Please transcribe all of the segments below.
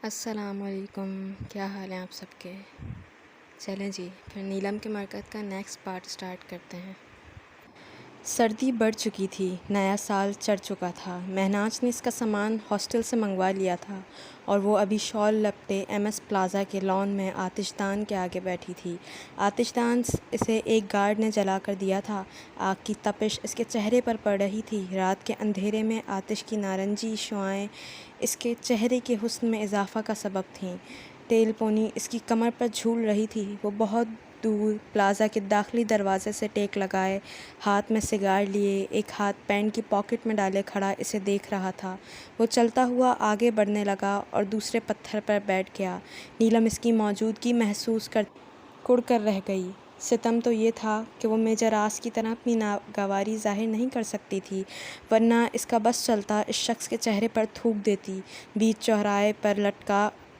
السلام علیکم، کیا حال ہیں آپ سب کے؟ چلیں جی پھر نیلم کے مرکز کا نیکسٹ پارٹ سٹارٹ کرتے ہیں۔ سردی بڑھ چکی تھی، نیا سال چڑھ چکا تھا۔ مہناز نے اس کا سامان ہاسٹل سے منگوا لیا تھا اور وہ ابھی شال لپٹے ایم ایس پلازا کے لان میں آتش دان کے آگے بیٹھی تھی۔ آتش دان اسے ایک گارڈ نے جلا کر دیا تھا۔ آگ کی تپش اس کے چہرے پر پڑ رہی تھی۔ رات کے اندھیرے میں آتش کی نارنجی شعاعیں اس کے چہرے کے حسن میں اضافہ کا سبب تھیں۔ ٹیل پونی اس کی کمر پر جھول رہی تھی۔ وہ بہت دور پلازا کے داخلی دروازے سے ٹیک لگائے، ہاتھ میں سگار لیے، ایک ہاتھ پینٹ کی پاکٹ میں ڈالے کھڑا اسے دیکھ رہا تھا۔ وہ چلتا ہوا آگے بڑھنے لگا اور دوسرے پتھر پر بیٹھ گیا۔ نیلم اس کی موجودگی محسوس کڑ کر رہ گئی۔ ستم تو یہ تھا کہ وہ میجر آس کی طرح اپنی ناگواری ظاہر نہیں کر سکتی تھی، ورنہ اس کا بس چلتا اس شخص کے چہرے پر تھوک دیتی، بیچ چوراہے پر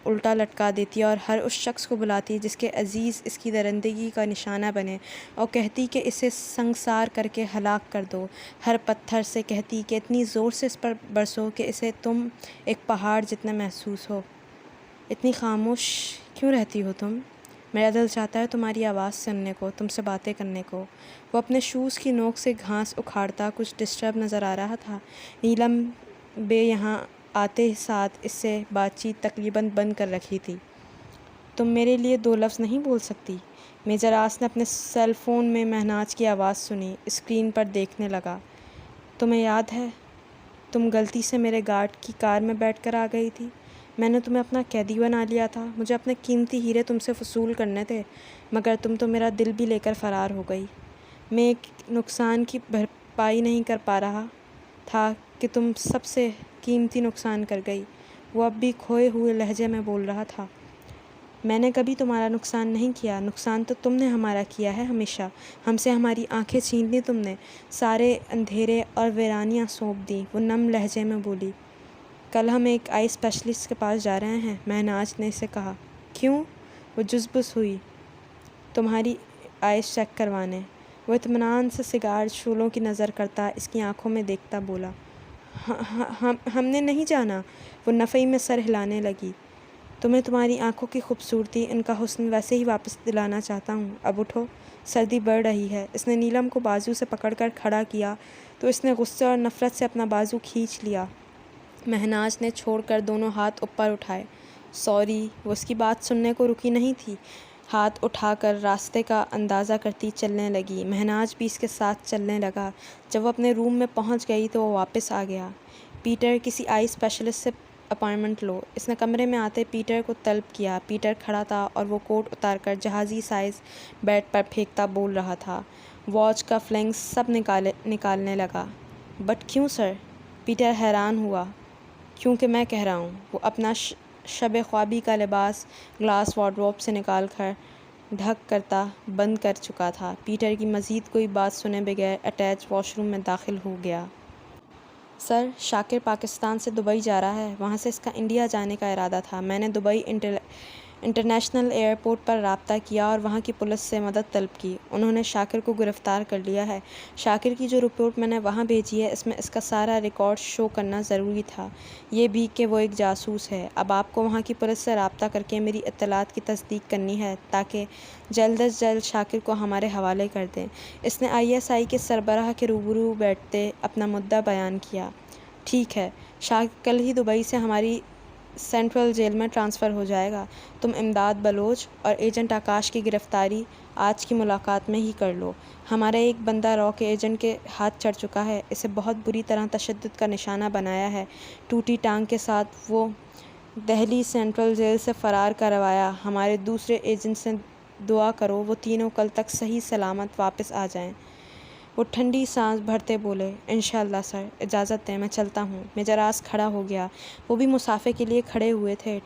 الٹا لٹکا دیتی اور ہر اس شخص کو بلاتی جس کے عزیز اس کی درندگی کا نشانہ بنے اور کہتی کہ اسے سنگسار کر کے ہلاک کر دو۔ ہر پتھر سے کہتی کہ اتنی زور سے اس پر برسو کہ اسے تم ایک پہاڑ جتنا محسوس ہو۔ اتنی خاموش کیوں رہتی ہو تم؟ میرا دل چاہتا ہے تمہاری آواز سننے کو، تم سے باتیں کرنے کو۔ وہ اپنے شوز کی نوک سے گھاس اکھاڑتا کچھ ڈسٹرب نظر آ رہا تھا۔ نیلم بے یہاں آتے ساتھ اس سے بات چیت تقریباً بند کر رکھی تھی۔ تم میرے لیے 2 لفظ نہیں بول سکتی؟ میجر آس نے اپنے سیل فون میں مہناز کی آواز سنی، اسکرین پر دیکھنے لگا۔ تمہیں یاد ہے تم غلطی سے میرے گارڈ کی کار میں بیٹھ کر آ گئی تھی؟ میں نے تمہیں اپنا قیدی بنا لیا تھا، مجھے اپنے قیمتی ہیرے تم سے وصول کرنے تھے، مگر تم تو میرا دل بھی لے کر فرار ہو گئی۔ میں ایک نقصان کی بھرپائی نہیں کر پا رہا تھا کہ تم سب سے قیمتی نقصان کر گئی۔ وہ اب بھی کھوئے ہوئے لہجے میں بول رہا تھا۔ میں نے کبھی تمہارا نقصان نہیں کیا، نقصان تو تم نے ہمارا کیا ہے ہمیشہ۔ ہم سے ہماری آنکھیں چھین لی تم نے، سارے اندھیرے اور ویرانیاں سونپ دیں۔ وہ نم لہجے میں بولی۔ کل ہم ایک آئی اسپیشلسٹ کے پاس جا رہے ہیں، مہناز نے اسے کہا۔ کیوں؟ وہ جزبز ہوئی۔ تمہاری آئیز چیک کروانے۔ وہ اطمینان سے سگار شولوں کی نظر کرتا اس کی آنکھوں میں دیکھتا بولا۔ ہم نے نہیں جانا۔ وہ نفی میں سر ہلانے لگی۔ تمہیں تمہاری آنکھوں کی خوبصورتی، ان کا حسن ویسے ہی واپس دلانا چاہتا ہوں، اب اٹھو، سردی بڑھ رہی ہے۔ اس نے نیلم کو بازو سے پکڑ کر کھڑا کیا تو اس نے غصے اور نفرت سے اپنا بازو کھینچ لیا۔ مہناز نے چھوڑ کر دونوں ہاتھ اوپر اٹھائے۔ سوری، وہ اس کی بات سننے کو رکی نہیں تھی، ہاتھ اٹھا کر راستے کا اندازہ کرتی چلنے لگی۔ مہناز بھی اس کے ساتھ چلنے لگا۔ جب وہ اپنے روم میں پہنچ گئی تو وہ واپس آ گیا۔ پیٹر، کسی آئی اسپیشلسٹ سے اپائنٹمنٹ لو۔ اس نے کمرے میں آتے پیٹر کو طلب کیا۔ پیٹر کھڑا تھا اور وہ کوٹ اتار کر جہازی سائز بیڈ پر پھینکتا بول رہا تھا۔ واچ کا فلنگس سب نکالنے لگا۔ بٹ کیوں سر؟ پیٹر حیران ہوا۔ کیونکہ میں کہہ رہا ہوں۔ وہ اپنا شب خوابی کا لباس گلاس وارڈروب سے نکال کر ڈھک کرتا بند کر چکا تھا۔ پیٹر کی مزید کوئی بات سنے بغیر اٹیچ واش روم میں داخل ہو گیا۔ سر، شاکر پاکستان سے دبئی جا رہا ہے، وہاں سے اس کا انڈیا جانے کا ارادہ تھا۔ میں نے دبئی انٹرنیشنل ایئرپورٹ پر رابطہ کیا اور وہاں کی پولیس سے مدد طلب کی۔ انہوں نے شاکر کو گرفتار کر لیا ہے۔ شاکر کی جو رپورٹ میں نے وہاں بھیجی ہے اس میں اس کا سارا ریکارڈ شو کرنا ضروری تھا، یہ بھی کہ وہ ایک جاسوس ہے۔ اب آپ کو وہاں کی پولیس سے رابطہ کر کے میری اطلاعات کی تصدیق کرنی ہے تاکہ جلد از جلد شاکر کو ہمارے حوالے کر دیں۔ اس نے ISI کے سربراہ کے روبرو بیٹھتے اپنا مدعا بیان کیا۔ ٹھیک ہے، شاکر کل ہی دبئی سے ہماری سینٹرل جیل میں ٹرانسفر ہو جائے گا۔ تم امداد بلوچ اور ایجنٹ آکاش کی گرفتاری آج کی ملاقات میں ہی کر لو۔ ہمارا ایک بندہ را کے ایجنٹ کے ہاتھ چڑھ چکا ہے، اسے بہت بری طرح تشدد کا نشانہ بنایا ہے۔ ٹوٹی ٹانگ کے ساتھ وہ دہلی سینٹرل جیل سے فرار کروایا۔ ہمارے دوسرے ایجنٹ سے دعا کرو وہ تینوں کل تک صحیح سلامت واپس آ جائیں۔ وہ ٹھنڈی سانس بھرتے بولے۔ انشاءاللہ سر، اجازت دیں، میں چلتا ہوں۔ میجر آس کھڑا ہو گیا۔ وہ بھی مسافے کے لیے کھڑے ہوئے تھے۔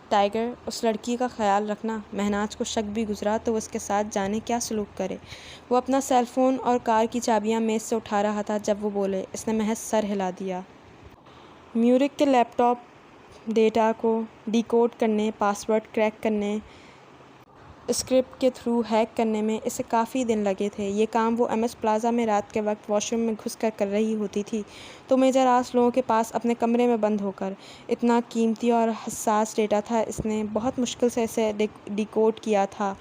ٹائگر، اس لڑکی کا خیال رکھنا۔ مہناز کو شک بھی گزرا تو وہ اس کے ساتھ جانے کیا سلوک کرے۔ وہ اپنا سیل فون اور کار کی چابیاں میز سے اٹھا رہا تھا جب وہ بولے۔ اس نے محض سر ہلا دیا۔ میورک کے لیپ ٹاپ ڈیٹا کو ڈی کوڈ کرنے، پاس ورڈ کریک کرنے اسکرپٹ کے تھرو ہیک کرنے میں اسے کافی دن لگے تھے۔ یہ کام وہ ایم ایس پلازا میں رات کے وقت واش روم میں گھس کر رہی ہوتی تھی تو میجر آس لوگوں کے پاس اپنے کمرے میں بند ہو کر اتنا قیمتی اور حساس ڈیٹا تھا، اس نے بہت مشکل سے اسے ڈیکوڈ کیا تھا۔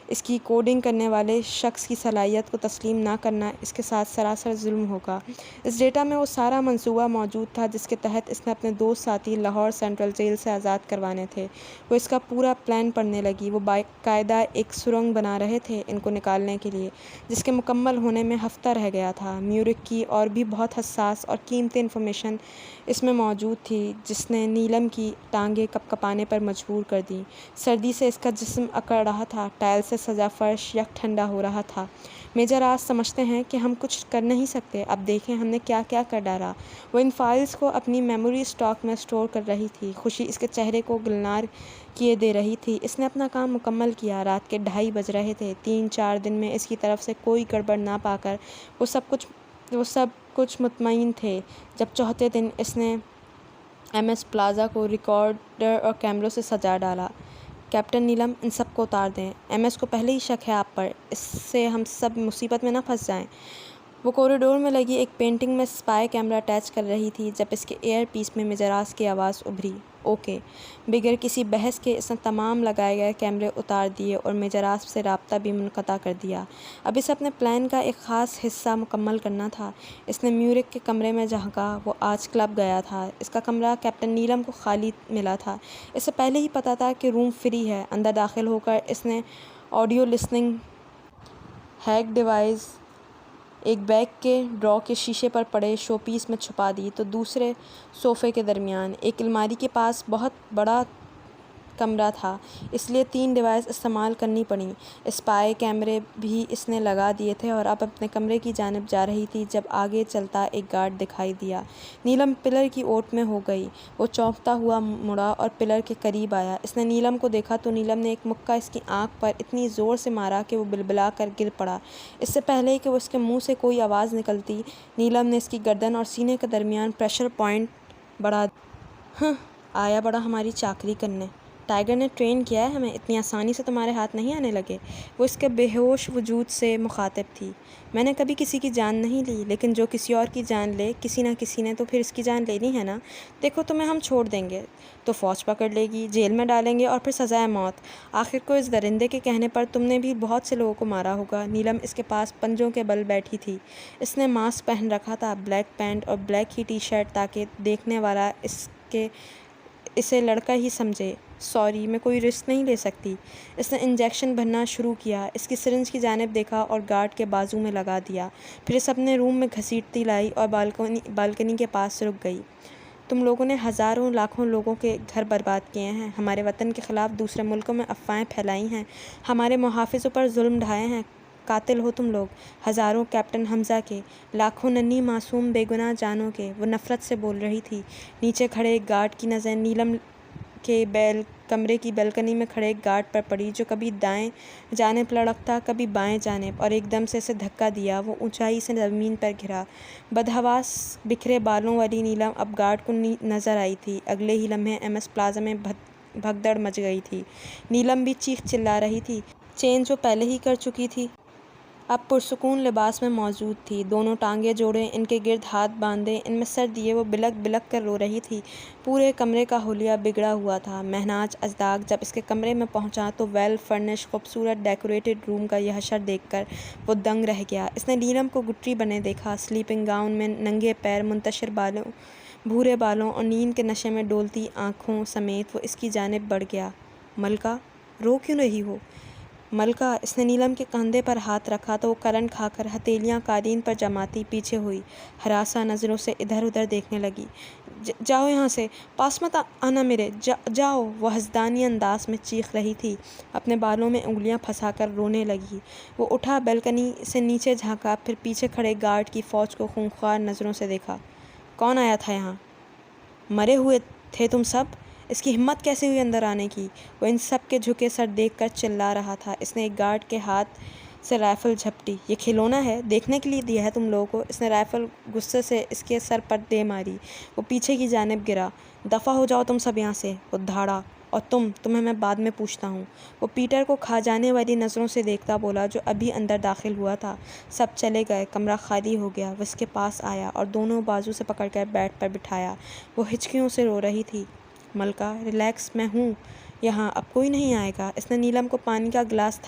اس کی کوڈنگ کرنے والے شخص کی صلاحیت کو تسلیم نہ کرنا اس کے ساتھ سراسر ظلم ہوگا۔ اس ڈیٹا میں وہ سارا منصوبہ موجود تھا جس کے تحت اس نے اپنے 2 ساتھی لاہور سینٹرل جیل سے آزاد کروانے تھے۔ وہ اس کا پورا پلان پڑھنے لگی۔ وہ باقاعدہ ایک سرنگ بنا رہے تھے ان کو نکالنے کے لیے، جس کے مکمل ہونے میں ہفتہ رہ گیا تھا۔ میورک کی اور بھی بہت حساس اور قیمتی انفارمیشن اس میں موجود تھی جس نے نیلم کی ٹانگیں کپکپانے پر مجبور کر دیں۔ سردی سے اس کا جسم اکڑ رہا تھا، ٹائل سے سجا فرش یک ٹھنڈا ہو رہا تھا۔ میجر آج سمجھتے ہیں کہ ہم کچھ کر نہیں سکتے، اب دیکھیں ہم نے کیا کیا کر ڈالا۔ وہ ان فائلز کو اپنی میموری اسٹاک میں اسٹور کر رہی تھی۔ خوشی اس کے چہرے کو گلنار کیے دے رہی تھی۔ اس نے اپنا کام مکمل کیا۔ رات کے 2:30 بج رہے تھے۔ 3-4 دن میں اس کی طرف سے کوئی گڑبڑ نہ پا کر وہ سب کچھ مطمئن تھے۔ جب چوتھے دن اس نے ایم ایس پلازا کو ریکارڈر اور کیمروں سے سجا ڈالا۔ کیپٹن نیلم، ان سب کو اتار دیں۔ ایم ایس کو پہلے ہی شک ہے آپ پر، اس سے ہم سب مصیبت میں نہ پھنس جائیں۔ وہ کوریڈور میں لگی ایک پینٹنگ میں اسپائی کیمرہ اٹیچ کر رہی تھی جب اس کے ایئر پیس میں مجراس کی آواز ابھری، اوکے۔ بغیر کسی بحث کے اس نے تمام لگائے گئے کیمرے اتار دیے اور مجراس سے رابطہ بھی منقطع کر دیا۔ اب اسے اپنے پلان کا ایک خاص حصہ مکمل کرنا تھا۔ اس نے میورک کے کمرے میں جھانکا۔ وہ آج کلب گیا تھا۔ اس کا کمرہ کیپٹن نیلم کو خالی ملا تھا۔ اسے پہلے ہی پتہ تھا کہ روم فری ہے۔ اندر داخل ہو کر اس نے آڈیو لسننگ ہیک ڈیوائس ایک بیگ کے ڈرا کے شیشے پر پڑے شو پیس میں چھپا دی تو دوسرے صوفے کے درمیان ایک الماری کے پاس بہت بڑا کمرہ تھا، اس لیے 3 ڈیوائس استعمال کرنی پڑیں۔ اسپائی کیمرے بھی اس نے لگا دیے تھے اور اب اپنے کمرے کی جانب جا رہی تھی جب آگے چلتا ایک گارڈ دکھائی دیا۔ نیلم پلر کی اوٹ میں ہو گئی۔ وہ چونکتا ہوا مڑا اور پلر کے قریب آیا۔ اس نے نیلم کو دیکھا تو نیلم نے ایک مکہ اس کی آنکھ پر اتنی زور سے مارا کہ وہ بلبلا کر گر پڑا۔ اس سے پہلے کہ وہ اس کے منہ سے کوئی آواز نکلتی، نیلم نے اس کی گردن اور سینے کے درمیان پریشر پوائنٹ بڑھا دیا۔ آیا بڑا ہماری چاکری کرنے۔ ٹائیگر نے ٹرین کیا ہے ہمیں، اتنی آسانی سے تمہارے ہاتھ نہیں آنے لگے۔ وہ اس کے بے ہوش وجود سے مخاطب تھی۔ میں نے کبھی کسی کی جان نہیں لی، لیکن جو کسی اور کی جان لے، کسی نہ کسی نے تو پھر اس کی جان لینی ہے نا۔ دیکھو تمہیں ہم چھوڑ دیں گے تو فوج پکڑ لے گی، جیل میں ڈالیں گے اور پھر سزائے موت۔ آخر کو اس درندے کے کہنے پر تم نے بھی بہت سے لوگوں کو مارا ہوگا۔ نیلم اس کے پاس پنجوں کے بل بیٹھی تھی۔ اس نے ماسک پہن رکھا تھا، بلیک پینٹ اور بلیک ہی ٹی شرٹ تاکہ دیکھنے والا اسے لڑکا ہی سمجھے۔ سوری، میں کوئی رسک نہیں لے سکتی۔ اس نے انجیکشن بھرنا شروع کیا، اس کی سرنج کی جانب دیکھا اور گارڈ کے بازو میں لگا دیا۔ پھر اس اپنے روم میں گھسیٹتی لائی اور بالکنی کے پاس رک گئی۔ تم لوگوں نے ہزاروں لاکھوں لوگوں کے گھر برباد کیے ہیں، ہمارے وطن کے خلاف دوسرے ملکوں میں افواہیں پھیلائی ہیں، ہمارے محافظوں پر ظلم ڈھائے ہیں، قاتل ہو تم لوگ، ہزاروں کیپٹن حمزہ کے، لاکھوں ننھی معصوم بے گناہ جانوں کے۔ وہ نفرت سے بول رہی تھی۔ نیچے کھڑے ایک گارڈ کی نظر نیلم کے کمرے کی بالکنی میں کھڑے ایک گارڈ پر پڑی جو کبھی دائیں جانب لڑکتا، کبھی بائیں جانب، اور ایک دم سے اسے دھکا دیا۔ وہ اونچائی سے زمین پر گرا۔ بدحواس بکھرے بالوں والی نیلم اب گارڈ کو نظر آئی تھی۔ اگلے ہی لمحے ایم ایس پلازا میں بھگدڑ مچ گئی تھی۔ نیلم بھی چیخ چلا رہی تھی۔ چینج وہ پہلے ہی کر چکی تھی، اب پرسکون لباس میں موجود تھی۔ دونوں ٹانگیں جوڑے، ان کے گرد ہاتھ باندھے، ان میں سر دیے وہ بلک بلک کر رو رہی تھی۔ پورے کمرے کا حلیہ بگڑا ہوا تھا۔ مہناز ازداق جب اس کے کمرے میں پہنچا تو ویل فرنش خوبصورت ڈیکوریٹڈ روم کا یہ حشر دیکھ کر وہ دنگ رہ گیا۔ اس نے نیلم کو گٹری بنے دیکھا، سلیپنگ گاؤن میں، ننگے پیر، منتشر بالوں، بھورے بالوں اور نیند کے نشے میں ڈولتی آنکھوں سمیت۔ وہ اس کی جانب بڑھ گیا۔ ملکہ، رو کیوں رہی ہو؟ ملکہ، اس نے نیلم کے کندھے پر ہاتھ رکھا تو وہ کرنٹ کھا کر ہتھیلیاں قالین پر جماتی پیچھے ہوئی، ہراساں نظروں سے ادھر ادھر دیکھنے لگی۔ جاؤ یہاں سے، پاس مت آنا میرے، جاؤ، وہ حسدانی انداز میں چیخ رہی تھی۔ اپنے بالوں میں انگلیاں پھنسا کر رونے لگی۔ وہ اٹھا، بالکنی سے نیچے جھانکا، پھر پیچھے کھڑے گارڈ کی فوج کو خونخوار نظروں سے دیکھا۔ کون آیا تھا یہاں؟ مرے ہوئے تھے تم سب؟ اس کی ہمت کیسے ہوئی اندر آنے کی؟ وہ ان سب کے جھکے سر دیکھ کر چلا رہا تھا۔ اس نے ایک گارڈ کے ہاتھ سے رائفل جھپٹی۔ یہ کھلونا ہے، دیکھنے کے لیے دیا ہے تم لوگوں کو؟ اس نے رائفل غصے سے اس کے سر پر دے ماری۔ وہ پیچھے کی جانب گرا۔ دفع ہو جاؤ تم سب یہاں سے، وہ دھاڑا۔ اور تمہیں میں بعد میں پوچھتا ہوں۔ وہ پیٹر کو کھا جانے والی نظروں سے دیکھتا بولا جو ابھی اندر داخل ہوا تھا۔ سب چلے گئے، کمرہ خالی ہو گیا۔ وہ اس کے پاس آیا اور دونوں بازو سے پکڑ کر بیڈ پر بٹھایا۔ وہ ہچکیوں سے رو رہی تھی۔ ملکہ ریلیکس، میں ہوں یہاں، اب کوئی نہیں آئے گا۔ اس نے نیلم کو پانی کا گلاس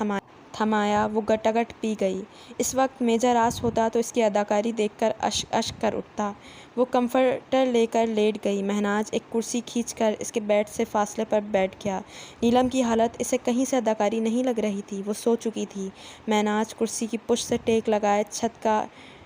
تھمایا۔ وہ گٹاگٹ پی گئی۔ اس وقت میجر آس ہوتا تو اس کی اداکاری دیکھ کر اشک اشک کر اٹھتا۔ وہ کمفرٹر لے کر لیٹ گئی۔ مہناز ایک کرسی کھینچ کر اس کے بیڈ سے فاصلے پر بیٹھ گیا۔ نیلم کی حالت اسے کہیں سے اداکاری نہیں لگ رہی تھی، وہ سو چکی تھی۔ مہناز کرسی کی پشت سے ٹیک لگائے چھت کا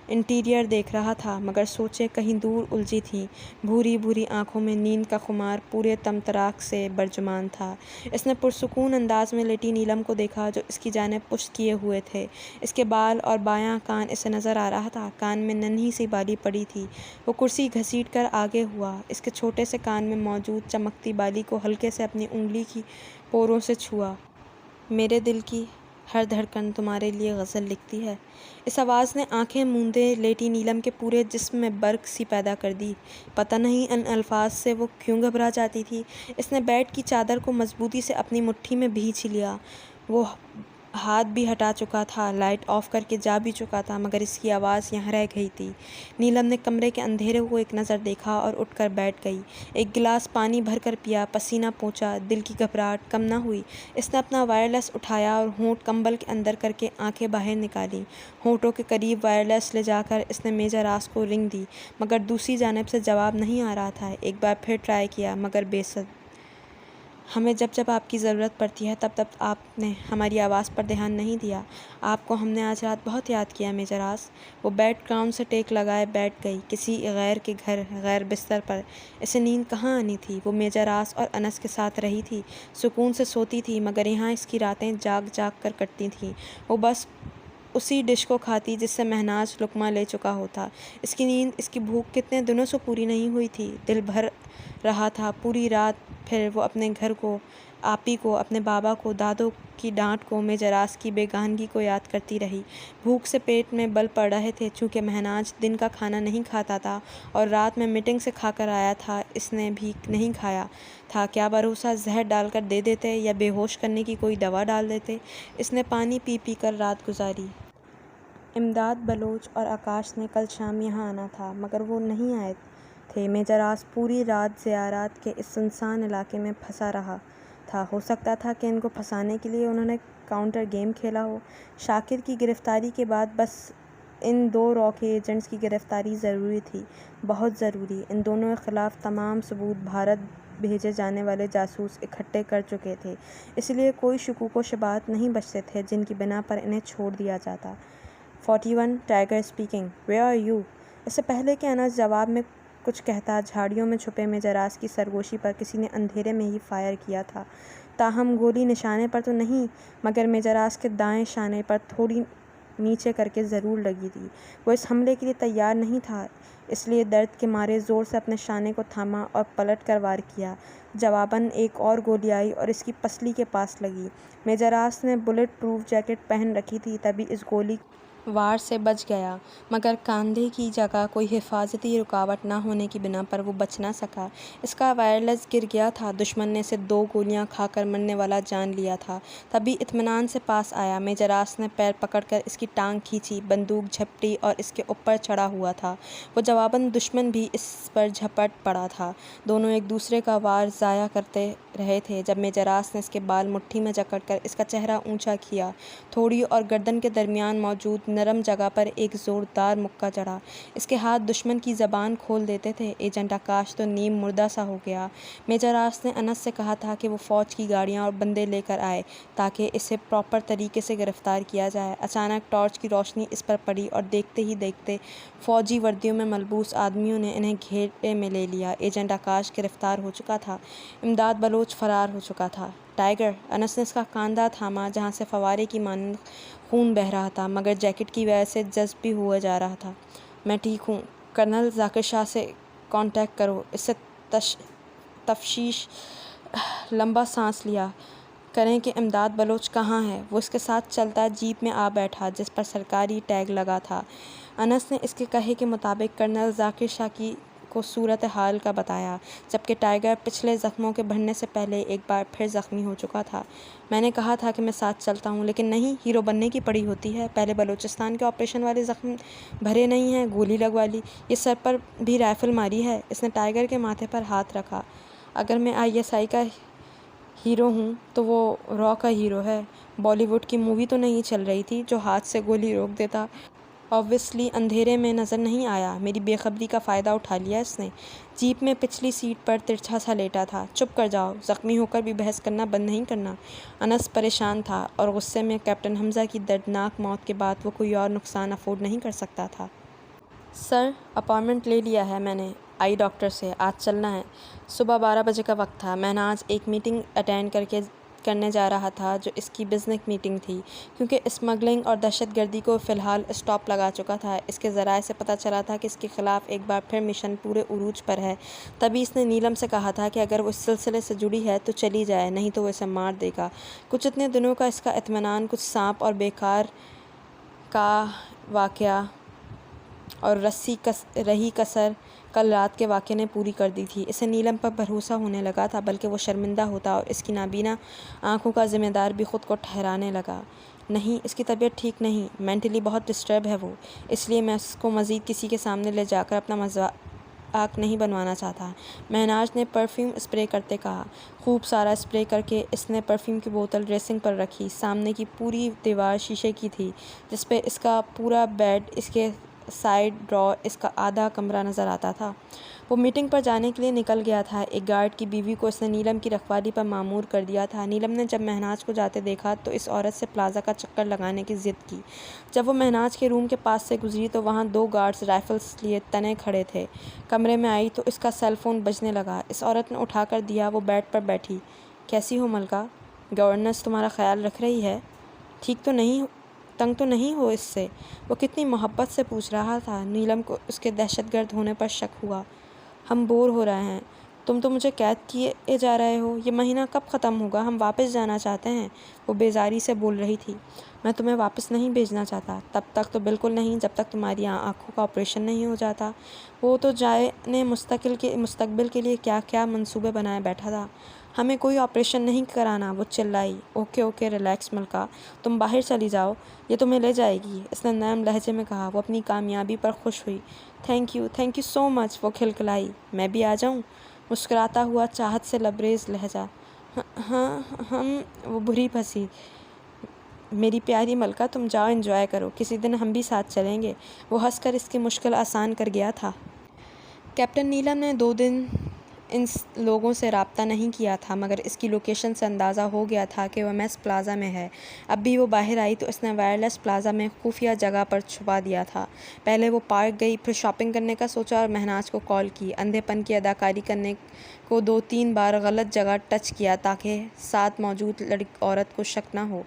انٹیریئر دیکھ رہا تھا، مگر سوچیں کہیں دور الجھی تھیں۔ بھوری بھوری آنکھوں میں نیند کا خمار پورے تمطراق سے برجمان تھا۔ اس نے پرسکون انداز میں لیٹی نیلم کو دیکھا جو اس کی جانب پشت کیے ہوئے تھے۔ اس کے بال اور بایاں کان اسے نظر آ رہا تھا، کان میں ننھی سی بالی پڑی تھی۔ وہ کرسی گھسیٹ کر آگے ہوا، اس کے چھوٹے سے کان میں موجود چمکتی بالی کو ہلکے سے اپنی انگلی کی پوروں سے چھوا۔ میرے دل کی ہر دھڑکن تمہارے لیے غزل لکھتی ہے۔ اس آواز نے آنکھیں موندے لیٹی نیلم کے پورے جسم میں برق سی پیدا کر دی۔ پتہ نہیں ان الفاظ سے وہ کیوں گھبرا جاتی تھی۔ اس نے بیڈ کی چادر کو مضبوطی سے اپنی مٹھی میں بھینچ لیا۔ وہ ہاتھ بھی ہٹا چکا تھا، لائٹ آف کر کے جا بھی چکا تھا، مگر اس کی آواز یہاں رہ گئی تھی۔ نیلم نے کمرے کے اندھیرے کو ایک نظر دیکھا اور اٹھ کر بیٹھ گئی۔ ایک گلاس پانی بھر کر پیا، پسینہ پونچھا، دل کی گھبراہٹ کم نہ ہوئی۔ اس نے اپنا وائرلیس اٹھایا اور ہونٹ کمبل کے اندر کر کے آنکھیں باہر نکالیں۔ ہونٹوں کے قریب وائرلیس لے جا کر اس نے میجر آس کو رنگ دی، مگر دوسری جانب سے جواب نہیں آ رہا تھا۔ ایک بار پھر ٹرائی کیا، مگر بے سود۔ ہمیں جب جب آپ کی ضرورت پڑتی ہے تب تب آپ نے ہماری آواز پر دھیان نہیں دیا۔ آپ کو ہم نے آج رات بہت یاد کیا میجر آس۔ وہ بیڈ گراؤنڈ سے ٹیک لگائے بیٹھ گئی، کسی غیر کے گھر، غیر بستر پر۔ اسے نیند کہاں آنی تھی؟ وہ میجر آس اور انس کے ساتھ رہی تھی، سکون سے سوتی تھی، مگر یہاں اس کی راتیں جاگ جاگ کر کٹتی تھیں۔ وہ بس اسی ڈش کو کھاتی جس سے مہناز لقمہ لے چکا ہوتا۔ اس کی نیند، اس کی بھوک کتنے دنوں سے پوری نہیں ہوئی تھی۔ دل بھر رہا تھا پوری رات۔ پھر وہ اپنے گھر کو، آپی کو، اپنے بابا کو، دادوں کی ڈانٹ کو، میجر آس کی بے گانگی کو یاد کرتی رہی۔ بھوک سے پیٹ میں بل پڑ رہے تھے، چونکہ مہناز دن کا کھانا نہیں کھاتا تھا اور رات میں میٹنگ سے کھا کر آیا تھا۔ اس نے بھی نہیں کھایا تھا۔ کیا بھروسہ، زہر ڈال کر دے دیتے یا بے ہوش کرنے کی کوئی دوا ڈال دیتے۔ اس نے پانی پی پی کر رات گزاری۔ امداد بلوچ اور آکاش نے کل شام یہاں آنا تھا، مگر وہ نہیں آئے تھے۔ میجر آس پوری رات زیارات کے اس سنسان علاقے میں پھنسا رہا تھا۔ ہو سکتا تھا کہ ان کو پھنسانے کے لیے انہوں نے کاؤنٹر گیم کھیلا ہو۔ شاکر کی گرفتاری کے بعد بس ان دو روکے ایجنٹس کی گرفتاری ضروری تھی، بہت ضروری۔ ان دونوں کے خلاف تمام ثبوت بھارت بھیجے جانے والے جاسوس اکٹھے کر چکے تھے، اس لیے کوئی شکوک و شبہات نہیں بچتے تھے جن کی بنا پر انہیں چھوڑ دیا جاتا۔ 41 tiger speaking, where are you? اس سے پہلے کہ انس جواب میں کچھ کہتا، جھاڑیوں میں چھپے میجر آس کی سرگوشی پر کسی نے اندھیرے میں ہی فائر کیا تھا۔ تاہم گولی نشانے پر تو نہیں، مگر میجر آس کے دائیں شانے پر تھوڑی نیچے کر کے ضرور لگی تھی۔ وہ اس حملے کے لیے تیار نہیں تھا، اس لیے درد کے مارے زور سے اپنے شانے کو تھاما اور پلٹ کر وار کیا۔ جواباً ایک اور گولی آئی اور اس کی پسلی کے پاس لگی۔ میجر آس نے بلٹ پروف جیکٹ پہن رکھی تھی، تبھی اس گولی وار سے بچ گیا، مگر کاندھے کی جگہ کوئی حفاظتی رکاوٹ نہ ہونے کی بنا پر وہ بچ نہ سکا۔ اس کا وائرلیس گر گیا تھا۔ دشمن نے اسے 2 گولیاں کھا کر مرنے والا جان لیا تھا۔ تبھی اطمینان سے پاس آیا۔ میجر آس نے پیر پکڑ کر اس کی ٹانگ کھینچی، بندوق جھپٹی اور اس کے اوپر چڑھا ہوا تھا۔ وہ جواباً دشمن بھی اس پر جھپٹ پڑا تھا۔ دونوں ایک دوسرے کا وار ضائع کرتے رہے تھے جب میجر آس نے اس کے بال مٹھی میں جکڑ کر اس کا چہرہ اونچا کیا۔ تھوڑی اور گردن کے درمیان موجود نرم جگہ پر ایک زوردار مکہ چڑھا۔ اس کے ہاتھ دشمن کی زبان کھول دیتے تھے۔ ایجنٹ آکاش تو نیم مردہ سا ہو گیا۔ میجر آس نے انس سے کہا تھا کہ وہ فوج کی گاڑیاں اور بندے لے کر آئے تاکہ اسے پراپر طریقے سے گرفتار کیا جائے۔ اچانک ٹارچ کی روشنی اس پر پڑی اور دیکھتے ہی دیکھتے فوجی وردیوں میں ملبوس آدمیوں نے انہیں گھیرے میں لے لیا۔ ایجنٹ آکاش گرفتار ہو چکا تھا، امداد بلوچ فرار ہو چکا تھا۔ ٹائیگر، انس نے اس کا کاندھا تھاما جہاں سے فوارے کی مانند خون بہہ رہا تھا، مگر جیکٹ کی وجہ سے جذب بھی ہوا جا رہا تھا۔ میں ٹھیک ہوں، کرنل ذاکر شاہ سے کانٹیکٹ کرو، اس سے تفتیش۔ لمبا سانس لیا۔ کریں کہ امداد بلوچ کہاں ہے؟ وہ اس کے ساتھ چلتا جیپ میں آ بیٹھا جس پر سرکاری ٹیگ لگا تھا۔ انس نے اس کے کہے کے مطابق کرنل ذاکر شاہ کی کو صورت حال کا بتایا، جبکہ ٹائیگر پچھلے زخموں کے بڑھنے سے پہلے ایک بار پھر زخمی ہو چکا تھا۔ میں نے کہا تھا کہ میں ساتھ چلتا ہوں، لیکن نہیں، ہیرو بننے کی پڑی ہوتی ہے۔ پہلے بلوچستان کے آپریشن والے زخم بھرے نہیں ہیں، گولی لگوا لی، یہ سر پر بھی رائفل ماری ہے۔ اس نے ٹائیگر کے ماتھے پر ہاتھ رکھا۔ اگر میں ISI کا ہیرو ہوں تو وہ را کا ہیرو ہے۔ بالی ووڈ کی مووی تو نہیں چل رہی تھی جو ہاتھ سے گولی روک دیتا۔ آبویسلی اندھیرے میں نظر نہیں آیا۔ میری بے خبری کا فائدہ اٹھا لیا اس نے۔ جیپ میں پچھلی سیٹ پر ترچھا سا لیٹا تھا۔ چپ کر جاؤ، زخمی ہو کر بھی بحث کرنا بند نہیں کرنا۔ انس پریشان تھا اور غصے میں کیپٹن حمزہ کی دردناک موت کے بعد وہ کوئی اور نقصان افورڈ نہیں کر سکتا تھا۔ سر، اپائنٹمنٹ لے لیا ہے میں نے آئی ڈاکٹر سے، آج چلنا ہے۔ صبح 12 بجے کا وقت تھا۔ مہناز ایک میٹنگ اٹینڈ کرنے جا رہا تھا جو اس کی بزنس میٹنگ تھی، کیونکہ اسمگلنگ اور دہشت گردی کو فی الحال اسٹاپ لگا چکا تھا۔ اس کے ذرائع سے پتہ چلا تھا کہ اس کے خلاف ایک بار پھر مشن پورے عروج پر ہے۔ تبھی اس نے نیلم سے کہا تھا کہ اگر وہ اس سلسلے سے جڑی ہے تو چلی جائے، نہیں تو وہ اسے مار دے گا۔ کچھ اتنے دنوں کا اس کا اطمینان کچھ سانپ اور بیکار کا واقعہ اور رہی کسر کل رات کے واقعے نے پوری کر دی تھی۔ اسے نیلم پر بھروسہ ہونے لگا تھا، بلکہ وہ شرمندہ ہوتا اور اس کی نابینا آنکھوں کا ذمہ دار بھی خود کو ٹھہرانے لگا۔ نہیں، اس کی طبیعت ٹھیک نہیں، مینٹلی بہت ڈسٹرب ہے وہ، اس لیے میں اس کو مزید کسی کے سامنے لے جا کر اپنا مذاق نہیں بنوانا چاہتا۔ مہناز نے پرفیوم اسپرے کرتے کہا۔ خوب سارا اسپرے کر کے اس نے پرفیوم کی بوتل ڈریسنگ پر رکھی۔ سامنے کی پوری دیوار شیشے کی تھی، جس پہ اس کا پورا بیڈ، اس کے سائیڈ ڈرا، اس کا آدھا کمرہ نظر آتا تھا۔ وہ میٹنگ پر جانے کے لیے نکل گیا تھا۔ ایک گارڈ کی بیوی کو اس نے نیلم کی رکھوالی پر مامور کر دیا تھا۔ نیلم نے جب مہناز کو جاتے دیکھا تو اس عورت سے پلازا کا چکر لگانے کی ضد کی۔ جب وہ مہناز کے روم کے پاس سے گزری تو وہاں 2 گارڈز رائفلز لیے تنے کھڑے تھے۔ کمرے میں آئی تو اس کا سیل فون بجنے لگا۔ اس عورت نے اٹھا کر دیا۔ وہ بیڈ پر بیٹھی۔ کیسی ہو ملکہ؟ گورننس تمہارا خیال رکھ رہی ہے؟ ٹھیک تو نہیں، تنگ تو نہیں ہو اس سے؟ وہ کتنی محبت سے پوچھ رہا تھا۔ نیلم کو اس کے دہشت گرد ہونے پر شک ہوا۔ ہم بور ہو رہے ہیں، تم تو مجھے قید کیے جا رہے ہو۔ یہ مہینہ کب ختم ہوگا؟ ہم واپس جانا چاہتے ہیں۔ وہ بیزاری سے بول رہی تھی۔ میں تمہیں واپس نہیں بھیجنا چاہتا، تب تک تو بالکل نہیں جب تک تمہاری آنکھوں کا آپریشن نہیں ہو جاتا۔ وہ تو جائے مستقبل کے لیے کیا کیا منصوبے بنائے بیٹھا تھا۔ ہمیں کوئی آپریشن نہیں کرانا، وہ چلائی۔ اوکے ریلیکس ملکہ، تم باہر چلی جاؤ، یہ تمہیں لے جائے گی، اس نے نرم لہجے میں کہا۔ وہ اپنی کامیابی پر خوش ہوئی۔ تھینک یو سو مچ، وہ کھلکھلائی۔ میں بھی آ جاؤں؟ مسکراتا ہوا چاہت سے لبریز لہجہ۔ ہاں، وہ بھری پھنسی۔ میری پیاری ملکہ، تم جاؤ، انجوائے کرو، کسی دن ہم بھی ساتھ چلیں گے۔ وہ ہنس کر اس کی مشکل آسان کر گیا تھا۔ کیپٹن نیلم نے 2 دن ان لوگوں سے رابطہ نہیں کیا تھا، مگر اس کی لوکیشن سے اندازہ ہو گیا تھا کہ وہ میس پلازا میں ہے۔ اب بھی وہ باہر آئی تو اس نے وائرلیس پلازا میں خفیہ جگہ پر چھپا دیا تھا۔ پہلے وہ پارک گئی، پھر شاپنگ کرنے کا سوچا اور مہناز کو کال کی۔ اندھے پن کی اداکاری کرنے کو 2-3 بار غلط جگہ ٹچ کیا تاکہ ساتھ موجود عورت کو شک نہ ہو۔